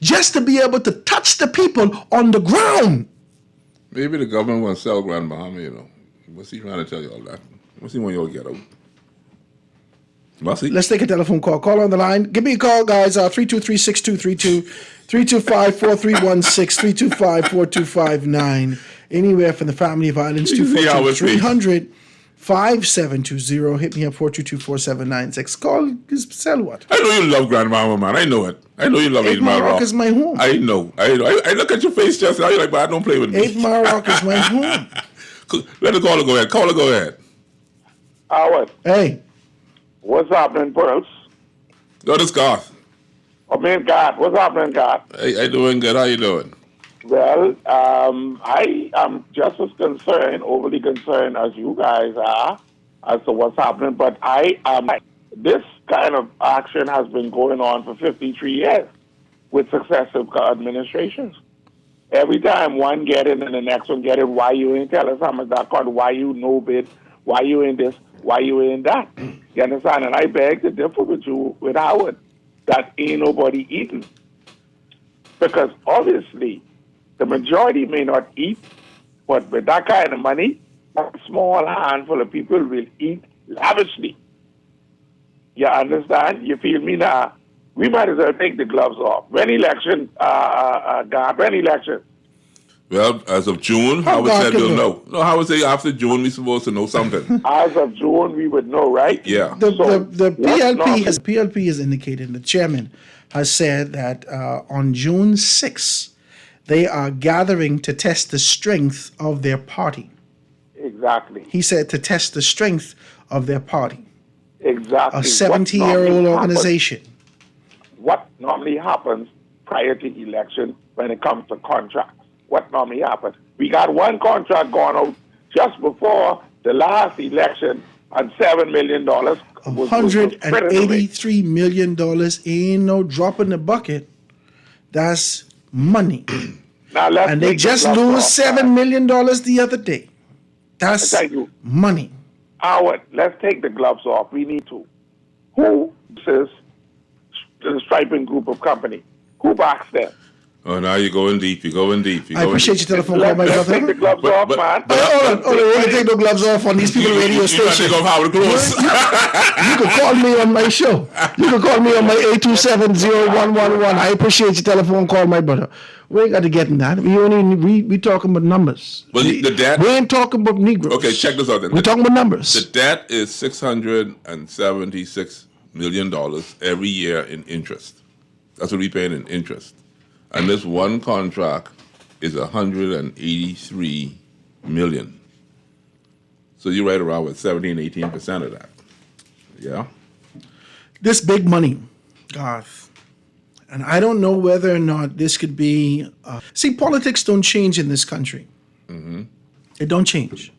just to be able to touch the people on the ground. Maybe the government wants to sell Grand Bahama, you know. What's he trying to tell you all that? What's he want you all to get out? Let's take a telephone call. Call on the line. Give me a call, guys. 323-6232, 325-4316, 325-4259. Anywhere from the family of islands, 242-300-5720. Hit me up, 422-4796. Call, sell what? I know you love Grand Bahama, man. I know it. I know you love 8 Mile Rock. is my home. I know. I look at your face just now. You're like, but don't play with me. 8 Mile Rock is my home. Let the caller go ahead. Caller, go ahead. Howard. Hey. What's happening, Pearls? Go to Garth. I mean, God. What's happening, God? Hey, I doing good. How you doing? Well, I am just as concerned, overly concerned as you guys are as to what's happening. But this kind of action has been going on for 53 years with successive administrations. Every time one get in and the next one get in, why you ain't tell us how much that cost, why you no bid, why you in this, why you in that. You understand? And I beg to differ with you, with Howard, that ain't nobody eating. Because obviously, the majority may not eat, but with that kind of money, a small handful of people will eat lavishly. You understand? You feel me now? We might as well take the gloves off. When election, when election? Well, as of June, Howard said we'll know. No, Howard said after June we're supposed to know something. As of June, we would know, right? Yeah. The PLP has indicated, the chairman has said that on June 6th, they are gathering to test the strength of their party. Exactly. He said to test the strength of their party. Exactly. A 70-year-old organization. What normally happens prior to election when it comes to contracts? What normally happens? We got one contract going out just before the last election and $7 million. $183 million ain't no drop in the bucket. That's money. Now let's and they just lose $7 million the other day. That's money. Howard, let's take the gloves off. We need to. Who is the Striping Group of Company? Who backs them? Oh, now you're going deep. You're going deep. I appreciate your telephone call, my brother. Take the gloves off, man. Hold on. You ain't take no gloves off on these people radio station. You can call me on my show. You can call me on my 827-0111. I appreciate your telephone call, my brother. We ain't got to get in that. We talking about numbers. Well, the debt. We ain't talking about Negroes. Okay, check this out then. We're talking about numbers. The debt is $676 million every year in interest. That's what we paying in interest. And this one contract is $183 million. So you're right around with 17-18% of that. Yeah. This big money, Garth, and I don't know whether or not this could be. See, politics don't change in this country. Mm-hmm. They don't change.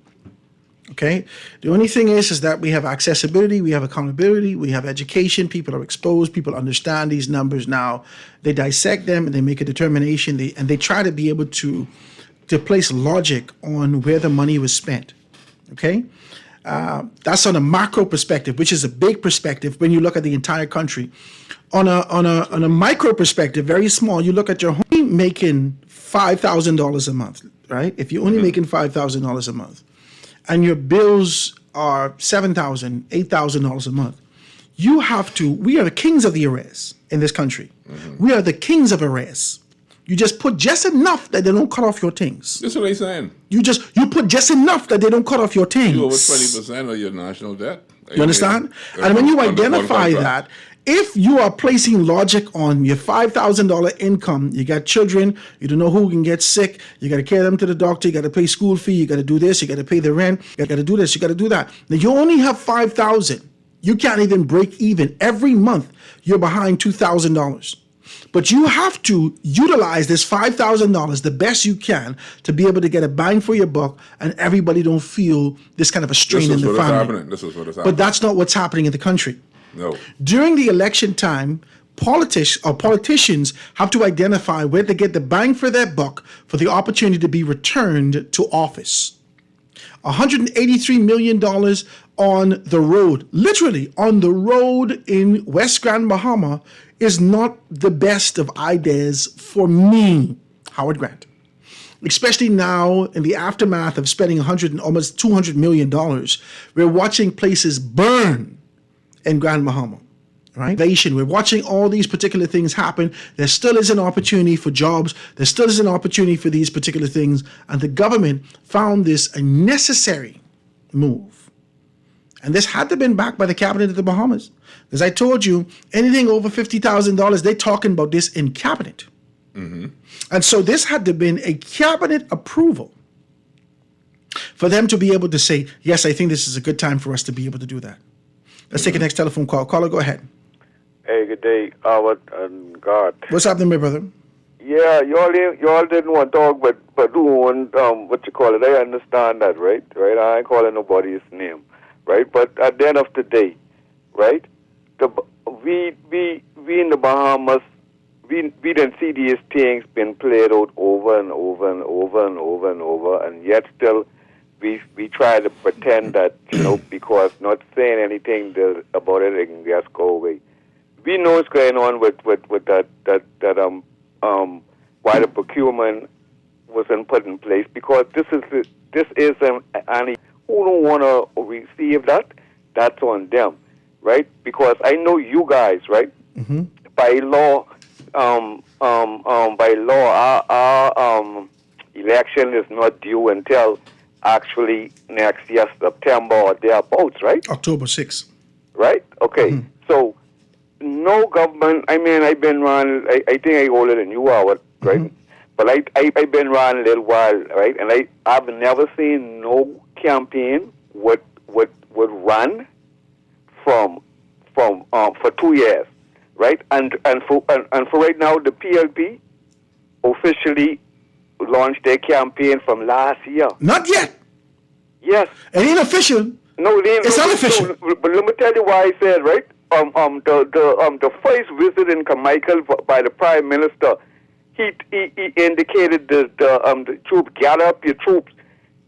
Okay? The only thing is that we have accessibility, we have accountability, we have education, people are exposed, people understand these numbers now. They dissect them and they make a determination, and they try to be able to place logic on where the money was spent. Okay? That's on a macro perspective, which is a big perspective when you look at the entire country. On a micro perspective, very small, you look at your home making $5,000 a month, right? If you're only making $5,000 a month, and your bills are $7,000, $8,000 a month, you have to. We are the kings of the arrears in this country. We are the kings of arrears. You just put just enough that they don't cut off your things. That's what they're saying. You put just enough that they don't cut off your things. You over 20% of your national debt. You understand? And when you identify that, if you are placing logic on your $5,000 income, you got children, you don't know who can get sick, you got to carry them to the doctor, you got to pay school fee, you got to do this, you got to pay the rent, you got to do this, you got to do that. Now you only have $5,000. You can't even break even. Every month you're behind $2,000. But you have to utilize this $5,000 the best you can to be able to get a bang for your buck, and everybody don't feel this kind of a strain in the family. This is what is happening. But that's not what's happening in the country. No. During the election time, politicians have to identify where to get the bang for their buck for the opportunity to be returned to office. $183 million on the road, literally on the road in West Grand Bahama, is not the best of ideas for me, Howard Grant. Especially now in the aftermath of spending almost $200 million, we're watching places burn in Grand Bahama, right? We're watching all these particular things happen. There still is an opportunity for jobs. There still is an opportunity for these particular things. And the government found this a necessary move. And this had to have been backed by the cabinet of the Bahamas. As I told you, anything over $50,000, they're talking about this in cabinet. Mm-hmm. And so this had to have been a cabinet approval for them to be able to say, yes, I think this is a good time for us to be able to do that. Let's take the next telephone call. Caller, go ahead. Hey, good day, Howard and God. What's happening, my brother? Yeah, you all didn't want to talk, but who want what you call it? I understand that, right? Right? I ain't calling nobody's name, right? But at the end of the day, right? We in the Bahamas, we didn't see these things being played out over and over and over and over and over, and yet still we try to pretend that, because not saying anything about it, it can just go away. We know what's going on with that why the procurement wasn't put in place, because this is and who don't want to receive that, that's on them, right? Because I know you guys, right? Mm-hmm. By law, our election is not due until actually next year, September or thereabouts, right? October 6th. Right? Okay. Mm-hmm. So, no government, I've been around, I think I older than you are, right? Mm-hmm. But I've been around a little while, right? And I've never seen no campaign would run for 2 years, right? And for right now, the PLP officially launched their campaign from last year. Not yet. Yes. It ain't official. No, it's unofficial. No, but let me tell you why I said, right? The first visit in Carmichael by the Prime Minister, he indicated the troops, gather up your troops,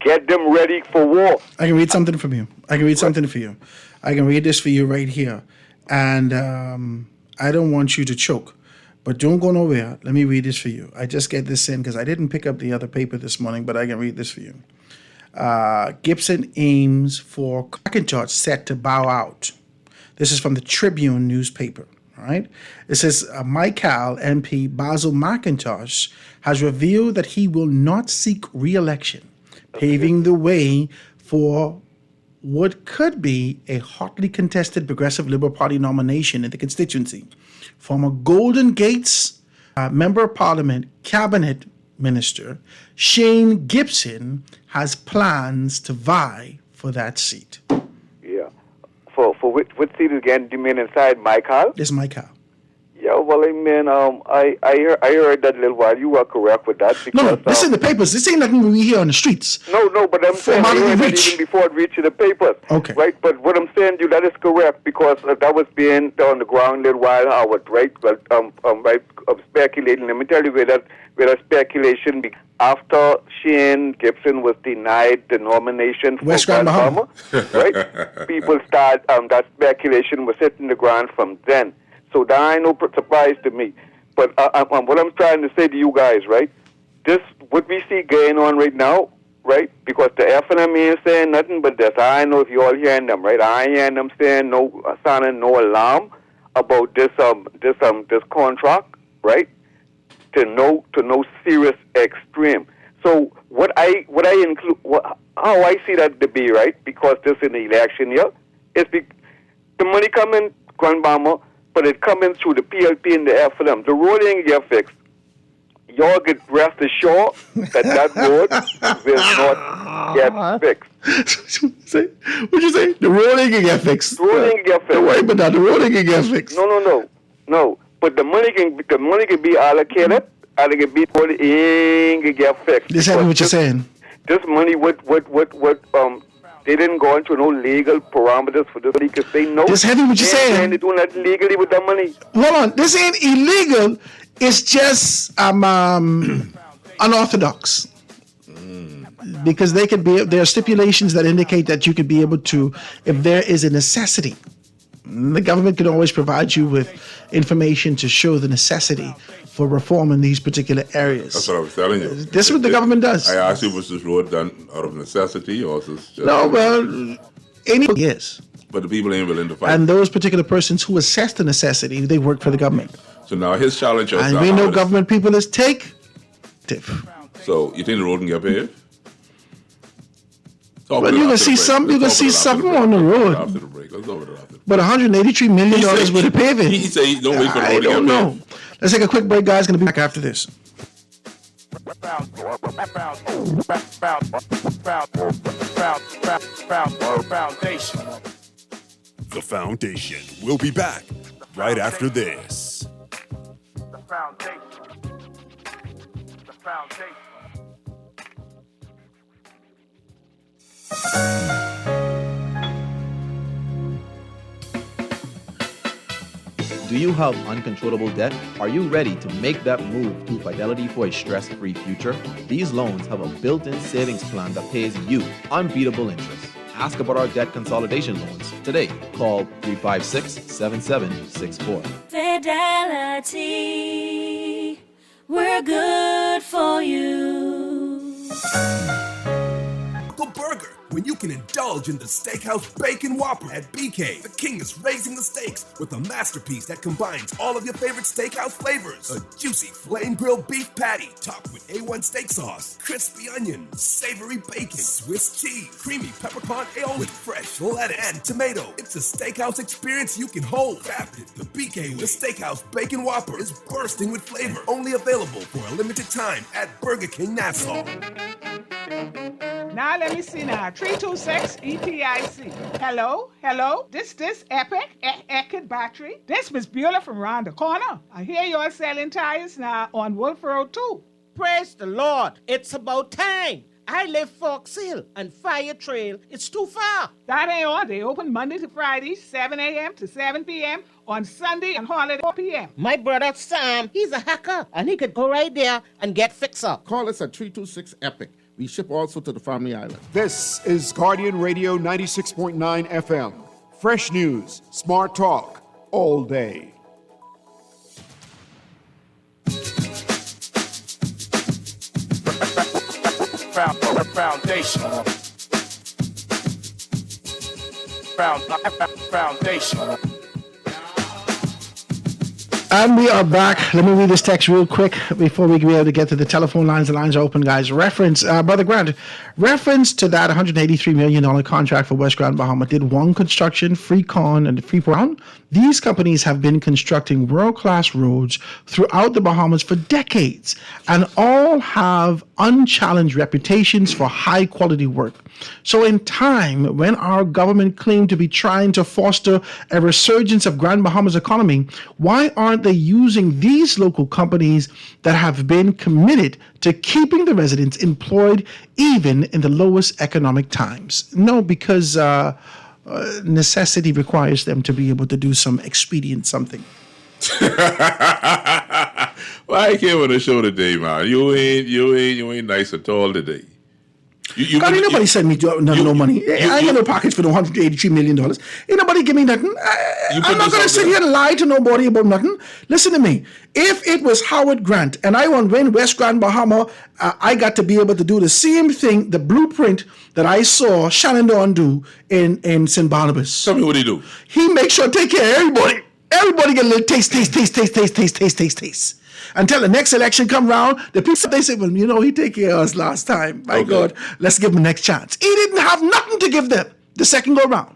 get them ready for war. I can read something from you. I can read something for you. I can read this for you right here. And I don't want you to choke, but don't go nowhere. Let me read this for you. I just get this in because I didn't pick up the other paper this morning, but I can read this for you. Gibson aims for McIntosh set to bow out. This is from the Tribune newspaper. All right. It says Michael MP Basil McIntosh has revealed that he will not seek re-election, paving the way for what could be a hotly contested Progressive Liberal Party nomination in the constituency. Former Golden Gates Member of Parliament Cabinet Minister Shane Gibson has plans to vie for that seat. Yeah. For which seat again? Do you mean inside my car? This is my car. Yeah, well, I mean, I heard that a little while. You are correct with that. Because, No, this in the papers. This ain't nothing we hear on the streets. No, but I'm saying I heard that even before it reached the papers. Okay. Right, but what I'm saying to you, that is correct, because that was being on the ground a little while, Howard, right? But right, speculating. Let me tell you where that speculation after Shane Gibson was denied the nomination for West Grand Bahama, right? People start, that speculation was hitting the ground from then. So that ain't no surprise to me. But what I'm trying to say to you guys, right? This, what we see going on right now, right? Because the FNM ain't saying nothing but this. I know if you all hearing them, right? I ain't hearing them saying sounding no alarm about this contract, right? To no serious extreme. So how I see that to be, right? Because this in the election year, is the money coming, Grand Bama, but it coming through the PLP and the FLM. The road ain't get fixed. Y'all get rest assured that road will not get fixed. What'd you say? The road ain't gonna get fixed. The road ain't get fixed. Don't worry about that. The road ain't gonna get fixed. No. But the money can be allocated. And it can be what ain't gonna get fixed. This is what you're saying. This money, they didn't go into no legal parameters for this money because they know. This heavy what you're saying. They do nothing legally with that money. Hold on, this ain't illegal. It's just unorthodox. Because there are stipulations that indicate that you could be able to, if there is a necessity. The government can always provide you with information to show the necessity for reform in these particular areas. That's what I was telling you. This is what the government does. I asked you, was this road done out of necessity or is this just... No, well, yes. But the people ain't willing to fight. And those particular persons who assess the necessity, they work for the government. So now his challenge is... And we know government people is take. So you think the road can get paved? Well, you can see something on the road. After the break. Let's go over it after. But $183 million worth of paving. He said he don't wait for the road I to get don't know. paved. Let's take a quick break, guys. Going to be back after this. The Foundation. We'll be back right after this. The Foundation. The Foundation. Do you have uncontrollable debt? Are you ready to make that move to Fidelity for a stress-free future? These loans have a built-in savings plan that pays you unbeatable interest. Ask about our debt consolidation loans today. Call 356-7764. Fidelity, we're good for you. Uncle Burger, when you can indulge in the Steakhouse Bacon Whopper at BK. The king is raising the stakes with a masterpiece that combines all of your favorite steakhouse flavors. A juicy flame grilled beef patty topped with A1 steak sauce, crispy onions, savory bacon, Swiss cheese, creamy peppercorn aioli with fresh lettuce and tomato. It's a steakhouse experience you can hold. Crafted the BK with Steakhouse Bacon Whopper is bursting with flavor. Only available for a limited time at Burger King Nassau. Now let me see now. 326 EPIC. Hello? This Epic Eckert Battery. This Miss Beulah from round the corner. I hear you're selling tires now on Wolf Road 2. Praise the Lord. It's about time. I live Fox Hill and Fire Trail. It's too far. That ain't all. They open Monday to Friday, 7 a.m. to 7 p.m. on Sunday and holiday 4 p.m. My brother Sam, he's a hacker, and he could go right there and get fixed up. Call us at 326 EPIC. We ship also to the Family Island. This is Guardian Radio 96.9 FM. Fresh news, smart talk, all day. Foundation. Foundation. And we are back. Let me read this text real quick before we can be able to get to the telephone lines. The lines are open, guys. Brother Grant, reference to that $183 million contract for West Grand Bahama. Did One Construction, Freecon, and Freeport? These companies have been constructing world-class roads throughout the Bahamas for decades, and all have unchallenged reputations for high-quality work. So in time, when our government claimed to be trying to foster a resurgence of Grand Bahama's economy, why aren't they using these local companies that have been committed to keeping the residents employed even in the lowest economic times? No, because necessity requires them to be able to do some expedient something. Well, I came on the show today, man. You ain't nice at all today. Nobody sent me no money. I ain't got no pockets for no $183 million. Ain't nobody give me nothing. I'm not going to sit here and lie to nobody about nothing. Listen to me. If it was Howard Grant and I want to win West Grand Bahama, I got to be able to do the same thing, the blueprint that I saw Shannon Dawn do in St. Barnabas. Tell me what he do. He makes sure to take care of everybody. Everybody get a little taste. Until the next election come round, the people, they say, well, he take care of us last time. My God, let's give him the next chance. He didn't have nothing to give them the second go round.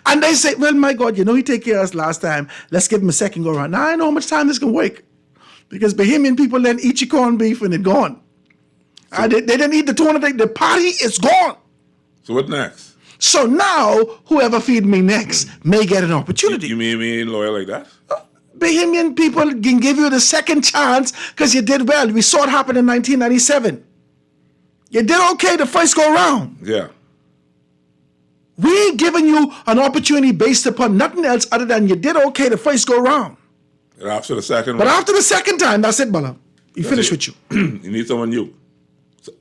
And they say, well, my God, he take care of us last time. Let's give him a second go round. Now, I know how much time this can work. Because Bahamian people then eat your corned beef and it's gone. They didn't eat the tuna. The party is gone. So what next? So now, whoever feed me next may get an opportunity. You mean me ain't loyal like that? Bahamian people can give you the second chance because you did well. We saw it happen in 1997. You did okay the first go round. Yeah. We ain't giving you an opportunity based upon nothing else other than you did okay the first go round. And after the second But after the second time, that's it, Bala. You finish with you. You need someone new.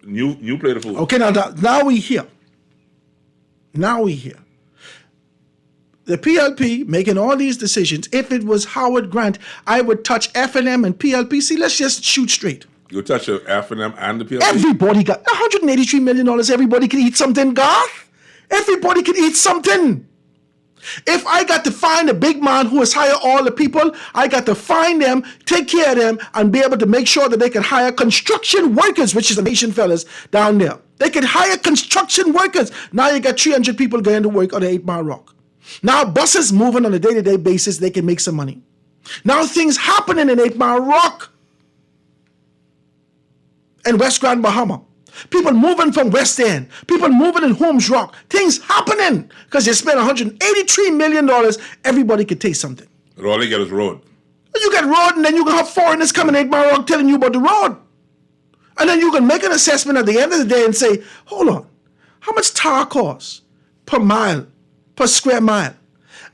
New play the fool. Okay, now we here. The PLP making all these decisions. If it was Howard Grant, I would touch F&M and PLP. See, let's just shoot straight. You touch the F&M and the PLP? Everybody got $183 million. Everybody can eat something, Garth. Everybody can eat something. If I got to find a big man who has hired all the people, I got to find them, take care of them, and be able to make sure that they can hire construction workers, which is the nation fellas down there. They can hire construction workers. Now you got 300 people going to work on the 8 Mile Rock. Now buses moving on a day-to-day basis, they can make some money. Now things happening in 8 Mile Rock and West Grand Bahama. People moving from West End. People moving in Holmes Rock. Things happening because you spent $183 million. Everybody could taste something. But all they get is road. You get road, and then you can have foreigners coming to 8 Mile Rock telling you about the road. And then you can make an assessment at the end of the day and say, hold on, how much tar costs per mile, per square mile?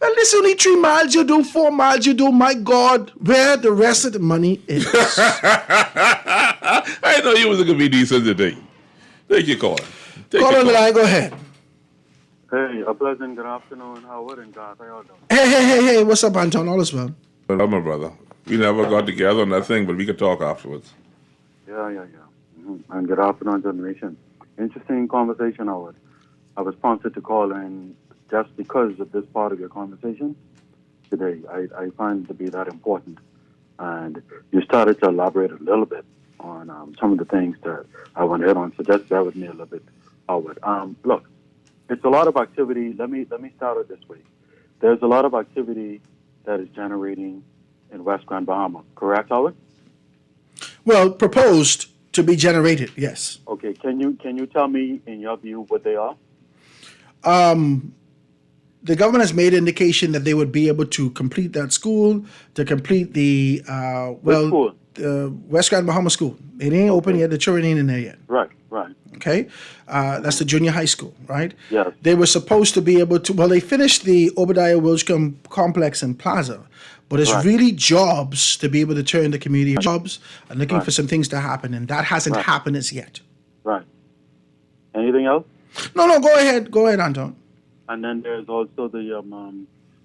Well, this only 3 miles you do, 4 miles you do. My God, where the rest of the money is. I know you was going to be decent today. Take your call. Call on the line, go ahead. Hey, a pleasant good afternoon, Howard and Garth. How y'all doing? Hey, what's up, Anton? All is well. Well, my brother. We never got together on that thing, but we could talk afterwards. Yeah. And good afternoon to the nation. Interesting conversation, Howard. I was prompted to call in just because of this part of your conversation today. I find it to be that important. And you started to elaborate a little bit on some of the things that I want to hit on. So just bear with me a little bit, Howard. Look, it's a lot of activity. Let me start it this way. There's a lot of activity that is generating in West Grand Bahama. Correct, Howard? Well, proposed to be generated, yes. Okay. Can you tell me, in your view, what they are? The government has made indication that they would be able to complete that school, to complete the West Grand Bahama School. It ain't open yet. The children ain't in there yet. Right. Okay, that's the junior high school, right? Yes. They were supposed to be able to. Well, they finished the Obadiah Wilcombe complex and plaza, but it's really jobs to be able to turn the community jobs and looking for some things to happen, and that hasn't happened as yet. Right. Anything else? No. Go ahead, Anton. And then there's also the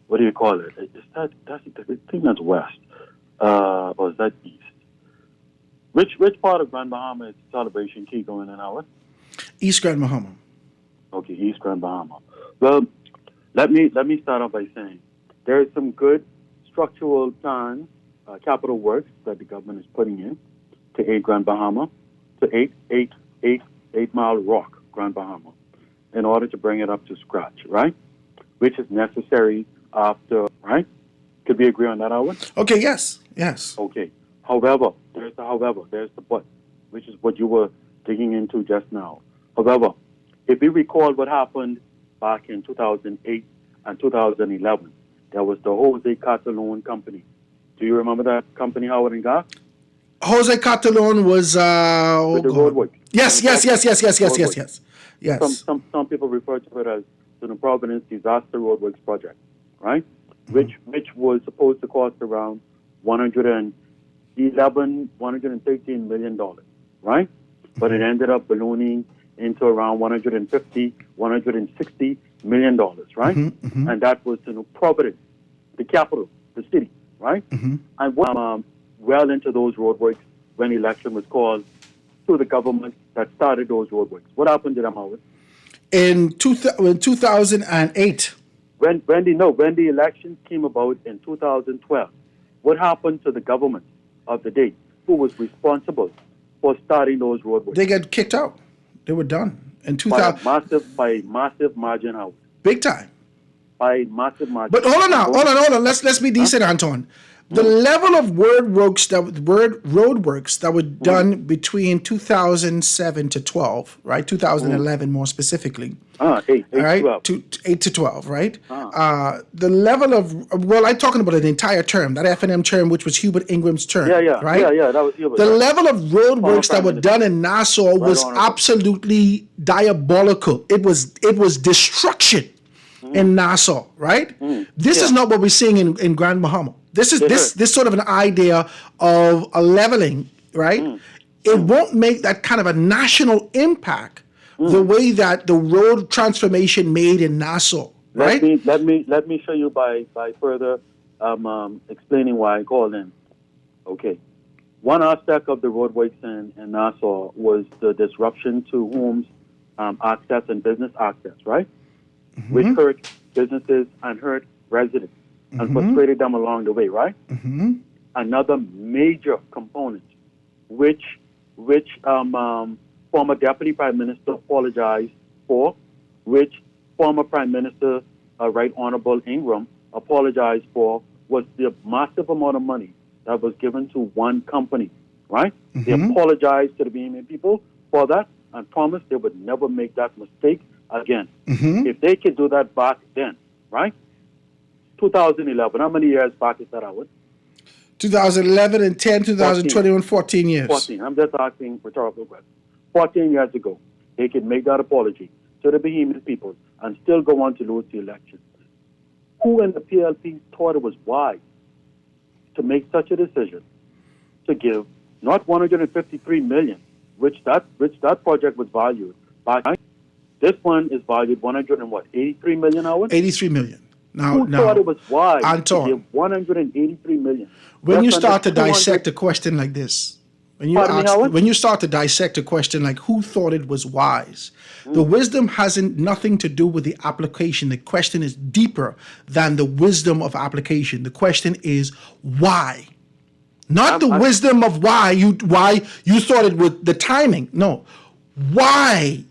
what do you call it? Is that's I think that's west, or is that east? Which part of Grand Bahama is Celebration Key going in, Howard? East Grand Bahama. Okay, East Grand Bahama. Well, let me start off by saying there is some good structural plans capital works that the government is putting in to 8 Grand Bahama, to 8 Mile Rock, Grand Bahama, in order to bring it up to scratch, right? Which is necessary after, right? Could we agree on that, Howard? Okay, yes. Okay. However, there's the but, which is what you were digging into just now. However, if we recall what happened back in 2008 and 2011, there was the Jose Catalon Company. Do you remember that company, Howard and Gar? Jose Catalon was With the roadwork. Yes. Some people refer to it as the New Providence Disaster Roadworks Project, right? Which was supposed to cost around $113 million, right? But it ended up ballooning into around $160 million, right? And that was the New Providence, the capital, the city, right? And well into those roadworks when election was called to the government that started those roadworks. What happened to them, Howard? In 2008. When the election came about in 2012, what happened to the government of the day who was responsible for starting those roadworks? They got kicked out. They were done in 2000. By a massive margin, Howard. Big time. By a massive margin. But hold on. Let's be decent, Anton. The level of roadworks that were done between 2007 to 12, right? 2011 more specifically. 8 right? 8 to 12, right? The level of, I'm talking about an entire term, that F&M term, which was Hubert Ingram's term, right? Yeah, that was Hubert. The level of roadworks that were done in Nassau was absolutely diabolical. It was destruction in Nassau, right? This is not what we're seeing in Grand Bahama. This is this sort of an idea of a leveling, right? It won't make that kind of a national impact the way that the road transformation made in Nassau, right? Let me show you by further explaining why I called in. Okay, one aspect of the roadworks in Nassau was the disruption to homes access and business access, right? Which hurt businesses and hurt residents and frustrated them along the way, right? Another major component, which former Deputy Prime Minister apologized for, which former Prime Minister Right Honorable Ingram apologized for, was the massive amount of money that was given to one company, right? They apologized to the Bahamian people for that and promised they would never make that mistake again. If they could do that back then, right? 2011, how many years back is that, Howard? 2011 and 10, 2021, 14 years. 14. I'm just asking rhetorical questions. 14 years ago, they could make that apology to the Bahamian people and still go on to lose the election. Who in the PLP thought it was wise to make such a decision to give not 153 million, which that project was valued by? This one is valued 83 million, Howard? 83 million. Who thought it was wise Anton, to give 183 million? When you start to dissect a question like this, when you start to dissect a question like who thought it was wise, the wisdom hasn't nothing to do with the application. The question is deeper than the wisdom of application. The question is why, not the wisdom of why you thought it with the timing. No, why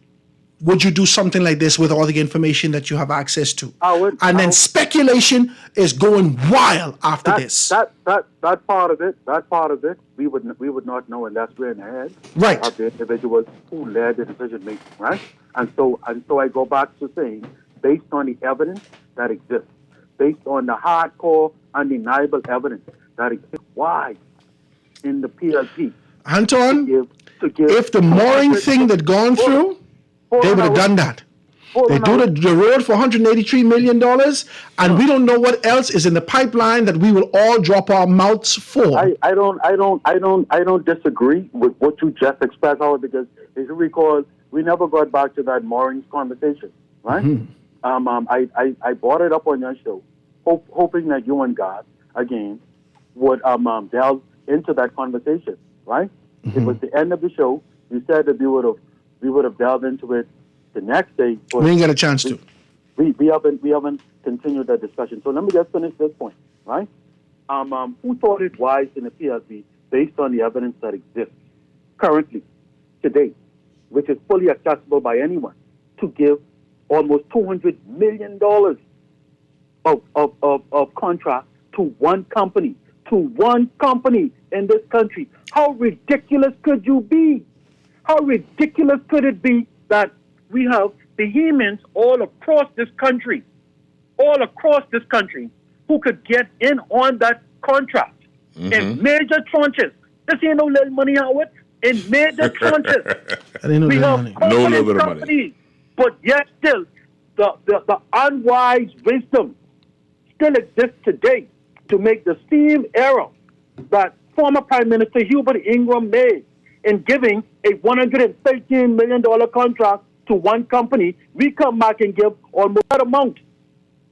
would you do something like this with all the information that you have access to? Then speculation is going wild after this. That part of it, we would not know unless we're in the head of the individuals who led the decision making, right? And so I go back to saying, based on the evidence that exists, based on the hardcore, undeniable evidence that exists, why in the PLP, Anton, if the mooring thing that gone through, they would have done that. They do the road for $183 million, and we don't know what else is in the pipeline that we will all drop our mouths for. I don't disagree with what you just expressed, Howard, because if you recall, we never got back to that moorings conversation, right? I brought it up on your show, hoping that you and God again would delve into that conversation, right? It was the end of the show. You said that we would have delved into it the next day. We didn't get a chance to. We haven't continued that discussion. So let me just finish this point, right? who thought it wise in the PLP, based on the evidence that exists currently, today, which is fully accessible by anyone, to give almost $200 million of contract to one company in this country? How ridiculous could you be? How ridiculous could it be that we have Bahamians all across this country, who could get in on that contract in major tranches? This ain't no little money, Howard. In major tranches. We have no little bit of companies, money. but yet still, the unwise wisdom still exists today to make the same error that former Prime Minister Hubert Ingram made in giving a $113 million contract to one company. We come back and give almost that amount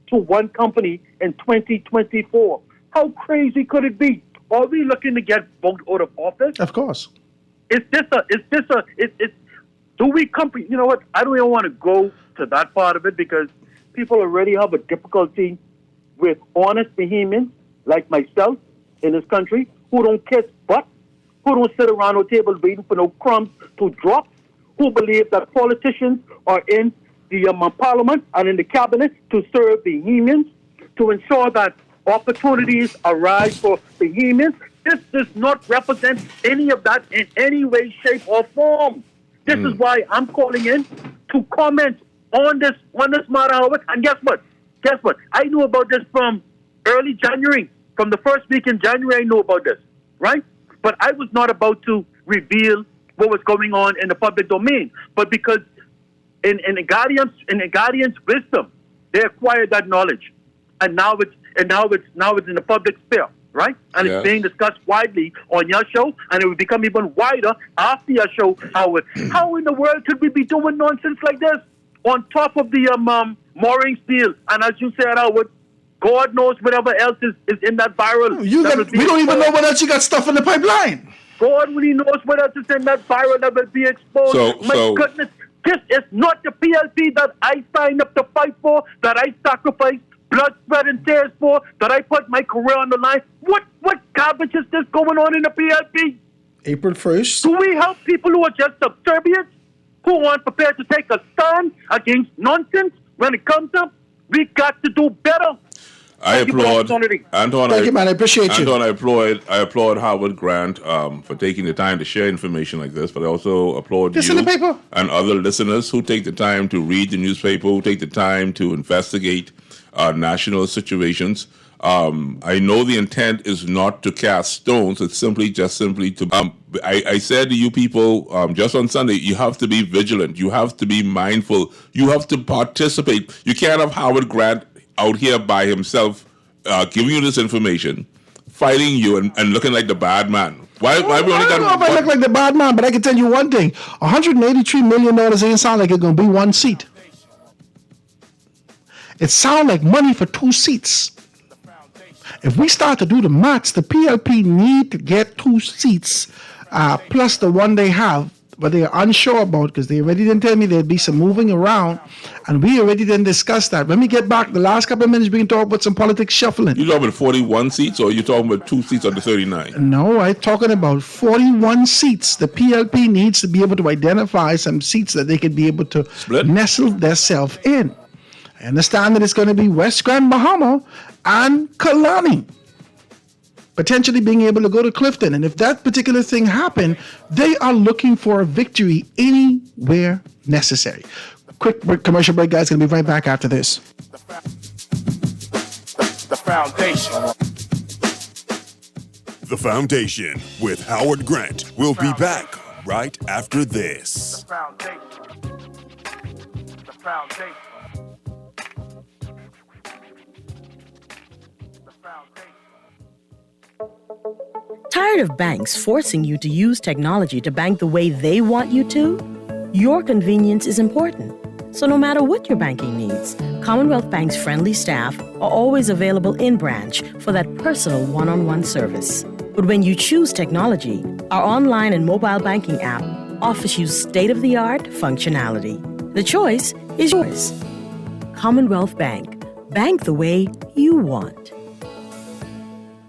to one company in 2024. How crazy could it be? Are we looking to get voted out of office? Of course. Do we compete? You know what? I don't even want to go to that part of it because people already have a difficulty with honest Bahamians like myself in this country who don't kiss butt, who don't sit around a table waiting for no crumbs to drop, who believe that politicians are in the parliament and in the cabinet to serve Bahamians, to ensure that opportunities arise for Bahamians. This does not represent any of that in any way, shape, or form. This is why I'm calling in to comment on this matter, Howard. And guess what? I knew about this from early January. From the first week in January, I knew about this, right? But I was not about to reveal what was going on in the public domain. But because in the Guardian's wisdom, they acquired that knowledge, and now it's in the public sphere, right? And it's being discussed widely on your show, and it will become even wider after your show, Howard. How in the world could we be doing nonsense like this on top of the moorings deal? And as you said, Howard, God knows whatever else is in that barrel. We don't even know what else you got stuff in the pipeline. God really knows what else is in that barrel that will be exposed. My goodness, this is not the PLP that I signed up to fight for, that I sacrificed blood, sweat, and tears for, that I put my career on the line. What garbage is this going on in the PLP? April 1st. Do we help people who are just subservient, who aren't prepared to take a stand against nonsense when it comes up? We got to do better. I applaud Anton. Thank you, man. I appreciate you. Anton, I applaud Howard Grant for taking the time to share information like this, but I also applaud This you in the paper. and other listeners who take the time to read the newspaper, who take the time to investigate national situations. I know the intent is not to cast stones. It's simply to. I said to you people just on Sunday, you have to be vigilant. You have to be mindful. You have to participate. You can't have Howard Grant out here by himself giving you this information, fighting you, and looking like the bad man. Why we only got? I don't know if I look like the bad man, but I can tell you one thing: $183 million ain't sound like it's gonna be one seat. It sounds like money for 2 seats. If we start to do the maths, the PLP need to get 2 seats plus the one they have, but they are unsure about because they already didn't tell me there'd be some moving around, and we already didn't discuss that. When we get back, the last couple of minutes, we can talk about some politics shuffling. You talking about 41 seats, or you talking about 2 seats of the 39? No, I'm talking about 41 seats. The PLP needs to be able to identify some seats that they could be able to nestle themselves in. I understand that it's going to be West Grand Bahama and Kalani potentially being able to go to Clifton. And if that particular thing happened, they are looking for a victory anywhere necessary. Quick commercial break, guys. Going to be right back after this. The Foundation. The Foundation with Howard Grant. We'll be back right after this. The Foundation. The Foundation. Tired of banks forcing you to use technology to bank the way they want you to? Your convenience is important. So no matter what your banking needs, Commonwealth Bank's friendly staff are always available in branch for that personal one-on-one service. But when you choose technology, our online and mobile banking app offers you state-of-the-art functionality. The choice is yours. Commonwealth Bank. Bank the way you want.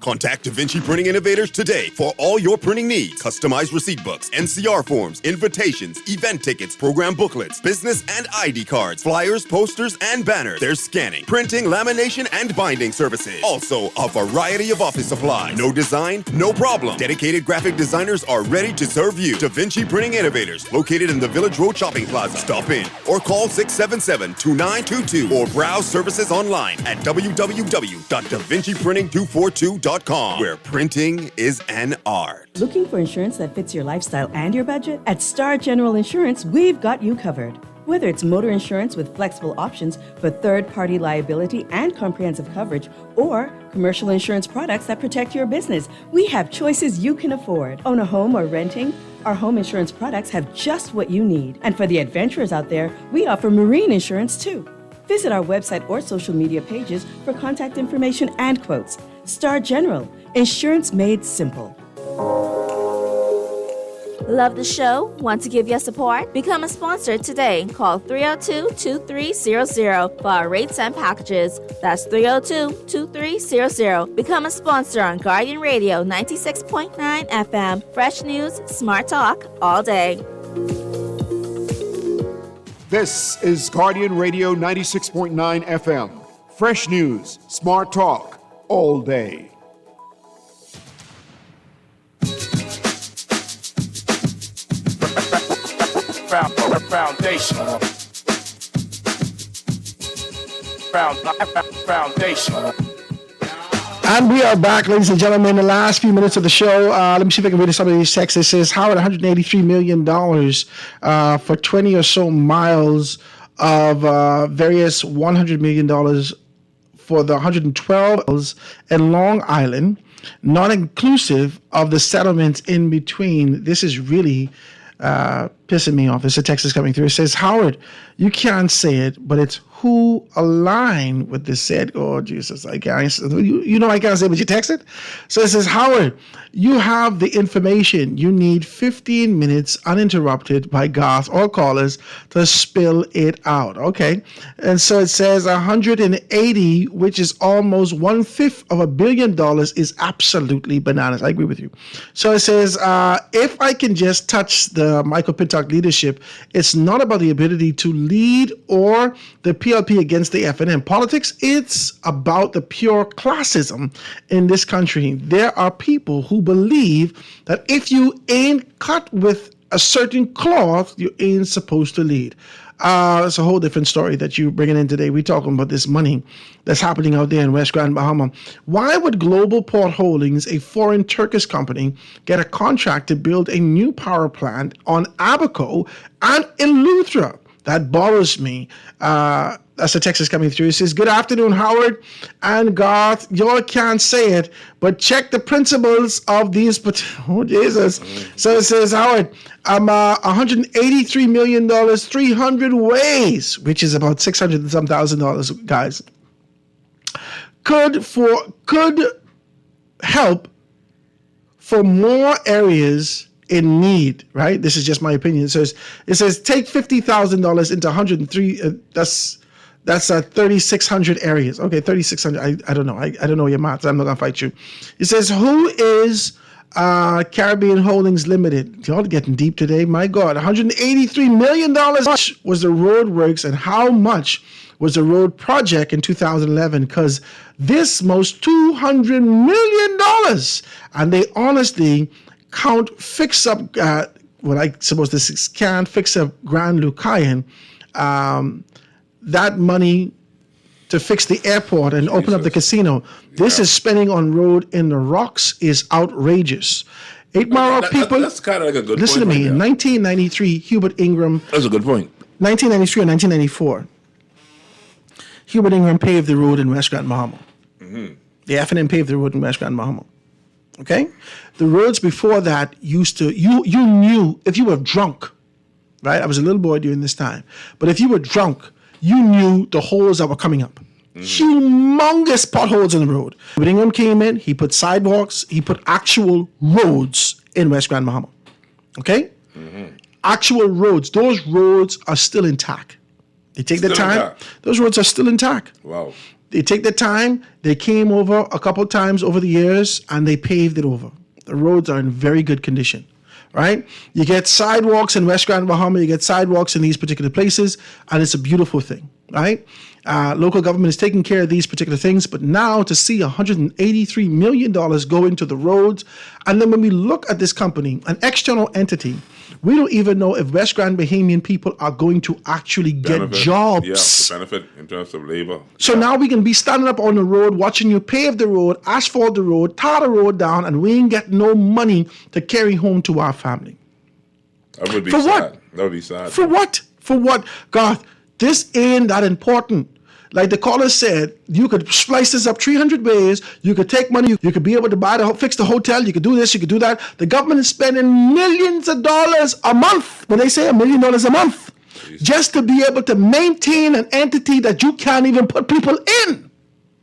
Contact Da Vinci Printing Innovators today for all your printing needs. Customized receipt books, NCR forms, invitations, event tickets, program booklets, business and ID cards, flyers, posters, and banners. There's scanning, printing, lamination, and binding services. Also, a variety of office supplies. No design? No problem. Dedicated graphic designers are ready to serve you. Da Vinci Printing Innovators, located in the Village Road Shopping Plaza. Stop in or call 677-2922 or browse services online at www.davinciprinting242.com, where printing is an art. Looking for insurance that fits your lifestyle and your budget? At Star General Insurance, we've got you covered. Whether it's motor insurance with flexible options for third-party liability and comprehensive coverage, or commercial insurance products that protect your business, we have choices you can afford. Own a home or renting? Our home insurance products have just what you need. And for the adventurers out there, we offer marine insurance too. Visit our website or social media pages for contact information and quotes. Star General, insurance made simple. Love the show? Want to give your support? Become a sponsor today. Call 302-2300 for our rates and packages. That's 302-2300. Become a sponsor on Guardian Radio 96.9 FM. Fresh news, smart talk, all day. This is Guardian Radio 96.9 FM. Fresh news, smart talk, all day. Foundation. Foundation. And we are back, ladies and gentlemen, in the last few minutes of the show. Let me see if I can read some of these texts. It says, Howard, $183 million for 20 or so miles of various $100 million for the 112 in Long Island, not inclusive of the settlements in between. This is really pissing me off. There's a text is coming through. It says, Howard, you can't say it, but it's who aligned with this said. Oh, Jesus, I can't. You know I can't say it, but you text it? So it says, Howard, you have the information. You need 15 minutes uninterrupted by guests or callers to spill it out. Okay. And so it says 180, which is almost 1/5 of $1 billion, is absolutely bananas. I agree with you. So it says, if I can just touch the Michael Pintock leadership, it's not about the ability to lead or the PLP against the FNM politics. It's about the pure classism in this country. There are people who believe that if you ain't cut with a certain cloth, you ain't supposed to lead. It's a whole different story that you're bringing in today. We're talking about this money that's happening out there in West Grand Bahama. Why would Global Port Holdings, a foreign Turkish company, get a contract to build a new power plant on Abaco and Eleuthera? That bothers me. That's a text is coming through. It says, good afternoon, Howard and Garth. Y'all can't say it, but check the principles of these. Oh, Jesus. So it says, Howard, $183 million, 300 ways, which is about $600 and some $1,000, guys, could help for more areas in need, right? This is just my opinion. It says take $50,000 into 103. That's 3,600 areas. Okay, 3,600. I don't know. I don't know your math. I'm not gonna fight you. It says, who is Caribbean Holdings Limited? Y'all getting deep today. My God, $183 million. How much was the road works and how much was the road project in 2011? Because this most $200 million, and they honestly can't fix up what I suppose this can't fix up Grand Lucayan. That money to fix the airport and open up the casino. This is spending on road in the rocks is outrageous. 8 Mile people. That's kind of like a good listen point. To me. In 1993, Hubert Ingram. That's a good point. 1993 and 1994. Hubert Ingram paved the road in West Grand Bahama. Mm-hmm. The FNM paved the road in West Grand Bahama. Okay? The roads before that used to, you knew if you were drunk, right? I was a little boy during this time. But if you were drunk, you knew the holes that were coming up. Humongous potholes in the road. When Ingram came in, he put sidewalks, he put actual roads in West Grand Bahama. Okay? Mm-hmm. Actual roads. Those roads are still intact. They take the time. Those roads are still intact. Wow. They take their time. They came over a couple times over the years and they paved it over. The roads are in very good condition, right? You get sidewalks in West Grand Bahama. You get sidewalks in these particular places, and it's a beautiful thing, right? Local government is taking care of these particular things, but now to see $183 million go into the roads, and then when we look at this company, an external entity, we don't even know if West Grand Bahamian people are going to actually get jobs. Yeah, the benefit in terms of labor. So now we can be standing up on the road, watching you pave the road, asphalt the road, tar the road down, and we ain't get no money to carry home to our family. That would be For sad. what? That would be sad. For what? For what? God, this ain't that important. Like the caller said, you could splice this up 300 ways. You could take money. You could be able to fix the hotel. You could do this. You could do that. The government is spending millions of dollars a month. When they say $1 million a month, just to be able to maintain an entity that you can't even put people in.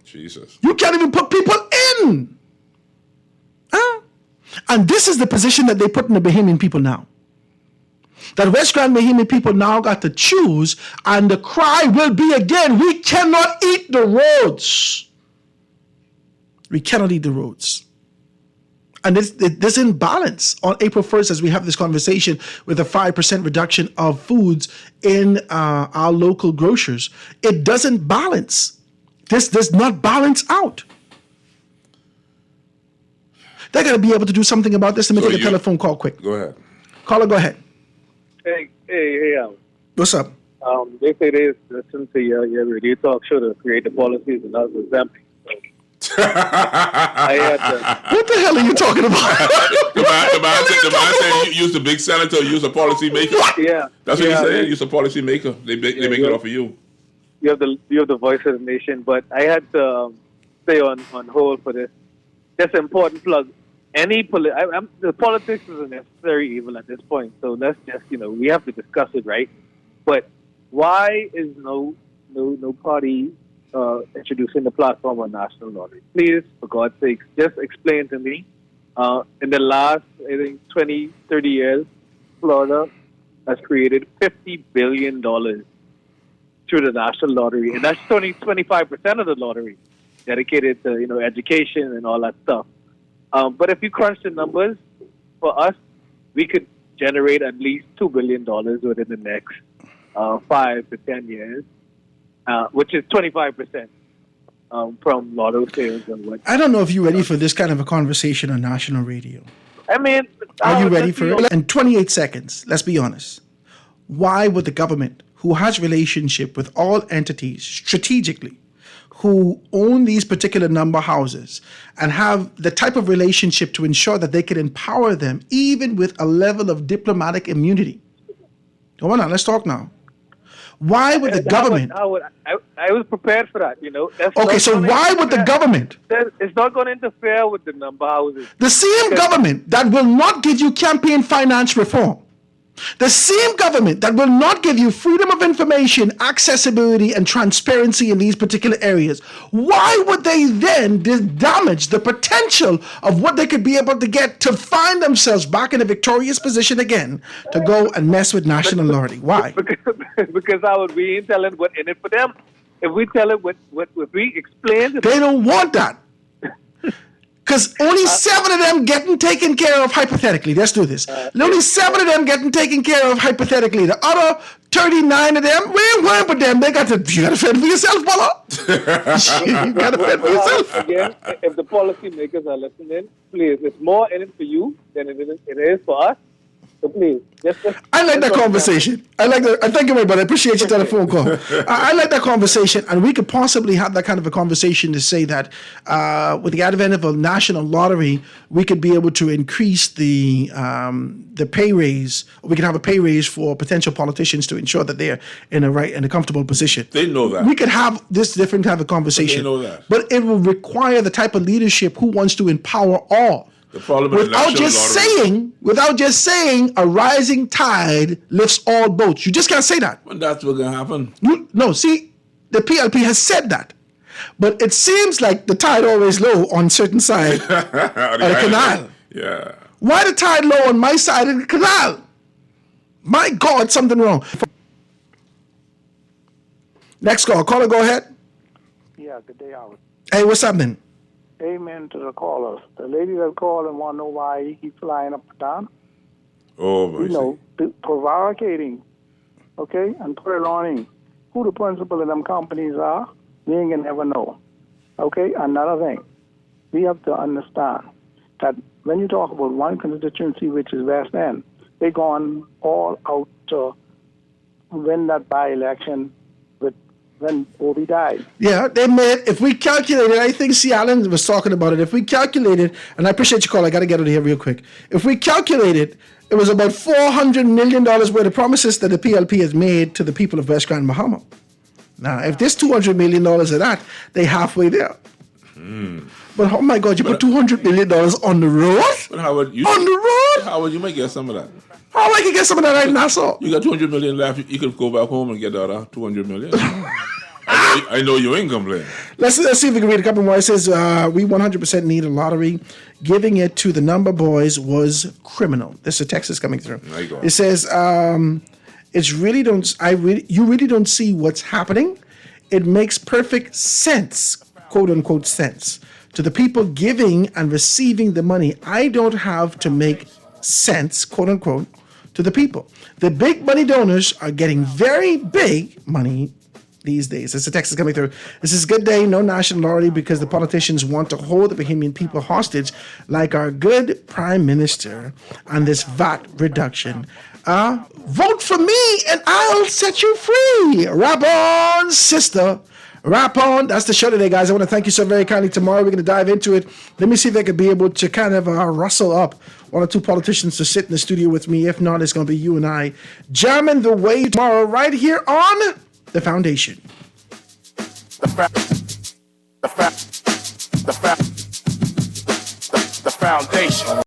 Jesus. You can't even put people in. Huh? And this is the position that they put in the Bahamian people now. That West Grand Bahamian people now got to choose, and the cry will be again, we cannot eat the roads. We cannot eat the roads. And this imbalance on April 1st, as we have this conversation with a 5% reduction of foods in our local grocers, it doesn't balance. This does not balance out. They're going to be able to do something about this. Let me take a telephone call quick. Go ahead. Caller, go ahead. Hey, What's up? They say they listen to your radio talk show to create the policies and us exempting. What the hell are you talking about? the man said you use the big senator, use a policy maker. Yeah. That's what he said. Use a policy maker. They make it off of you. You have the voice of the nation, but I had to stay on hold for this. That's an important plug. The politics is a necessary evil at this point. So let's just we have to discuss it, right? But why is no party introducing the platform on national lottery? Please, for God's sake, just explain to me. In the last, I think, 20, 30 years, Florida has created $50 billion through the national lottery, and that's only 25% of the lottery dedicated to education and all that stuff. But if you crunch the numbers, for us, we could generate at least $2 billion within the next 5 to 10 years, which is 25% from lotto sales and what. I don't know if you're ready for this kind of a conversation on national radio. I mean, are you ready for it? In 28 seconds, let's be honest. Why would the government, who has relationship with all entities strategically, who own these particular number houses and have the type of relationship to ensure that they can empower them even with a level of diplomatic immunity? Come on now, let's talk now. Why would the government... I was prepared for that, That's okay, so why would the government... It's not going to interfere with the number houses. The same government that will not give you campaign finance reform, the same government that will not give you freedom of information, accessibility, and transparency in these particular areas, why would they then damage the potential of what they could be able to get to find themselves back in a victorious position again to go and mess with national lottery? Why? Because we ain't telling what in it for them. If we tell it what if we explain... They don't want that. Because only 7 of them getting taken care of hypothetically. Let's do this. Only 7 of them getting taken care of hypothetically. The other 39 of them, we ain't worrying about them. You got to fend for yourself, brother. You got to fend for yourself. Again, if the policymakers are listening, please, it's more in it for you than it is for us. So please, I like that conversation. I thank you, everybody. I appreciate your telephone call. I like that conversation, and we could possibly have that kind of a conversation to say that with the advent of a national lottery, we could be able to increase the pay raise. We could have a pay raise for potential politicians to ensure that they're in a comfortable position. They know that. We could have this different type of conversation. They know that. But it will require the type of leadership who wants to empower all. The problem without just saying a rising tide lifts all boats. You just can't say that. Well, that's what's going to happen. No, see, the PLP has said that. But it seems like the tide always low on certain side of the canal. Yeah. Why the tide low on my side of the canal? My God, something wrong. Next call. Caller, go ahead. Yeah, Yeah, good day, Howard. Hey, what's happening? Amen to the callers. The lady that called and want to know why he keep flying up and down. Oh, You know, prevaricating, okay, and prolonging who the principal of them companies are, we ain't gonna never know. Okay, another thing, we have to understand that when you talk about one constituency, which is West End, they gone all out to win that by-election with when Obi died. Yeah, they made, if we calculated, I think C. Allen was talking about it. If we calculated, and I appreciate your call, I got to get out of here real quick. If we calculated, it was about $400 million worth of promises that the PLP has made to the people of West Grand Bahama. Now, if there's $200 million of that, they halfway there. But oh my God, you put $200 million on the road? But Howard, on the road? Howard, you might get some of that. How I can get some of that right in Nassau? You got 200 million left. You could go back home and get the other 200 million. I know you ain't complaining. Let's see if we can read a couple more. It says, we 100% need a lottery. Giving it to the number boys was criminal. This is a text that's coming through. It says, you really don't see what's happening. It makes perfect sense, quote unquote sense, to the people giving and receiving the money. I don't have to make sense, quote unquote, to the people. The big money donors are getting very big money these days. It's a text that's coming through. This is a good day, no national loyalty, because the politicians want to hold the Bahamian people hostage like our good prime minister on this VAT reduction. Vote for me and I'll set you free. Rap on, sister. Rap on. That's the show today, guys. I want to thank you so very kindly. Tomorrow we're going to dive into it. Let me see if I could be able to kind of rustle up one or two politicians to sit in the studio with me. If not, it's going to be you and I jamming the way tomorrow right here on The Foundation. The foundation.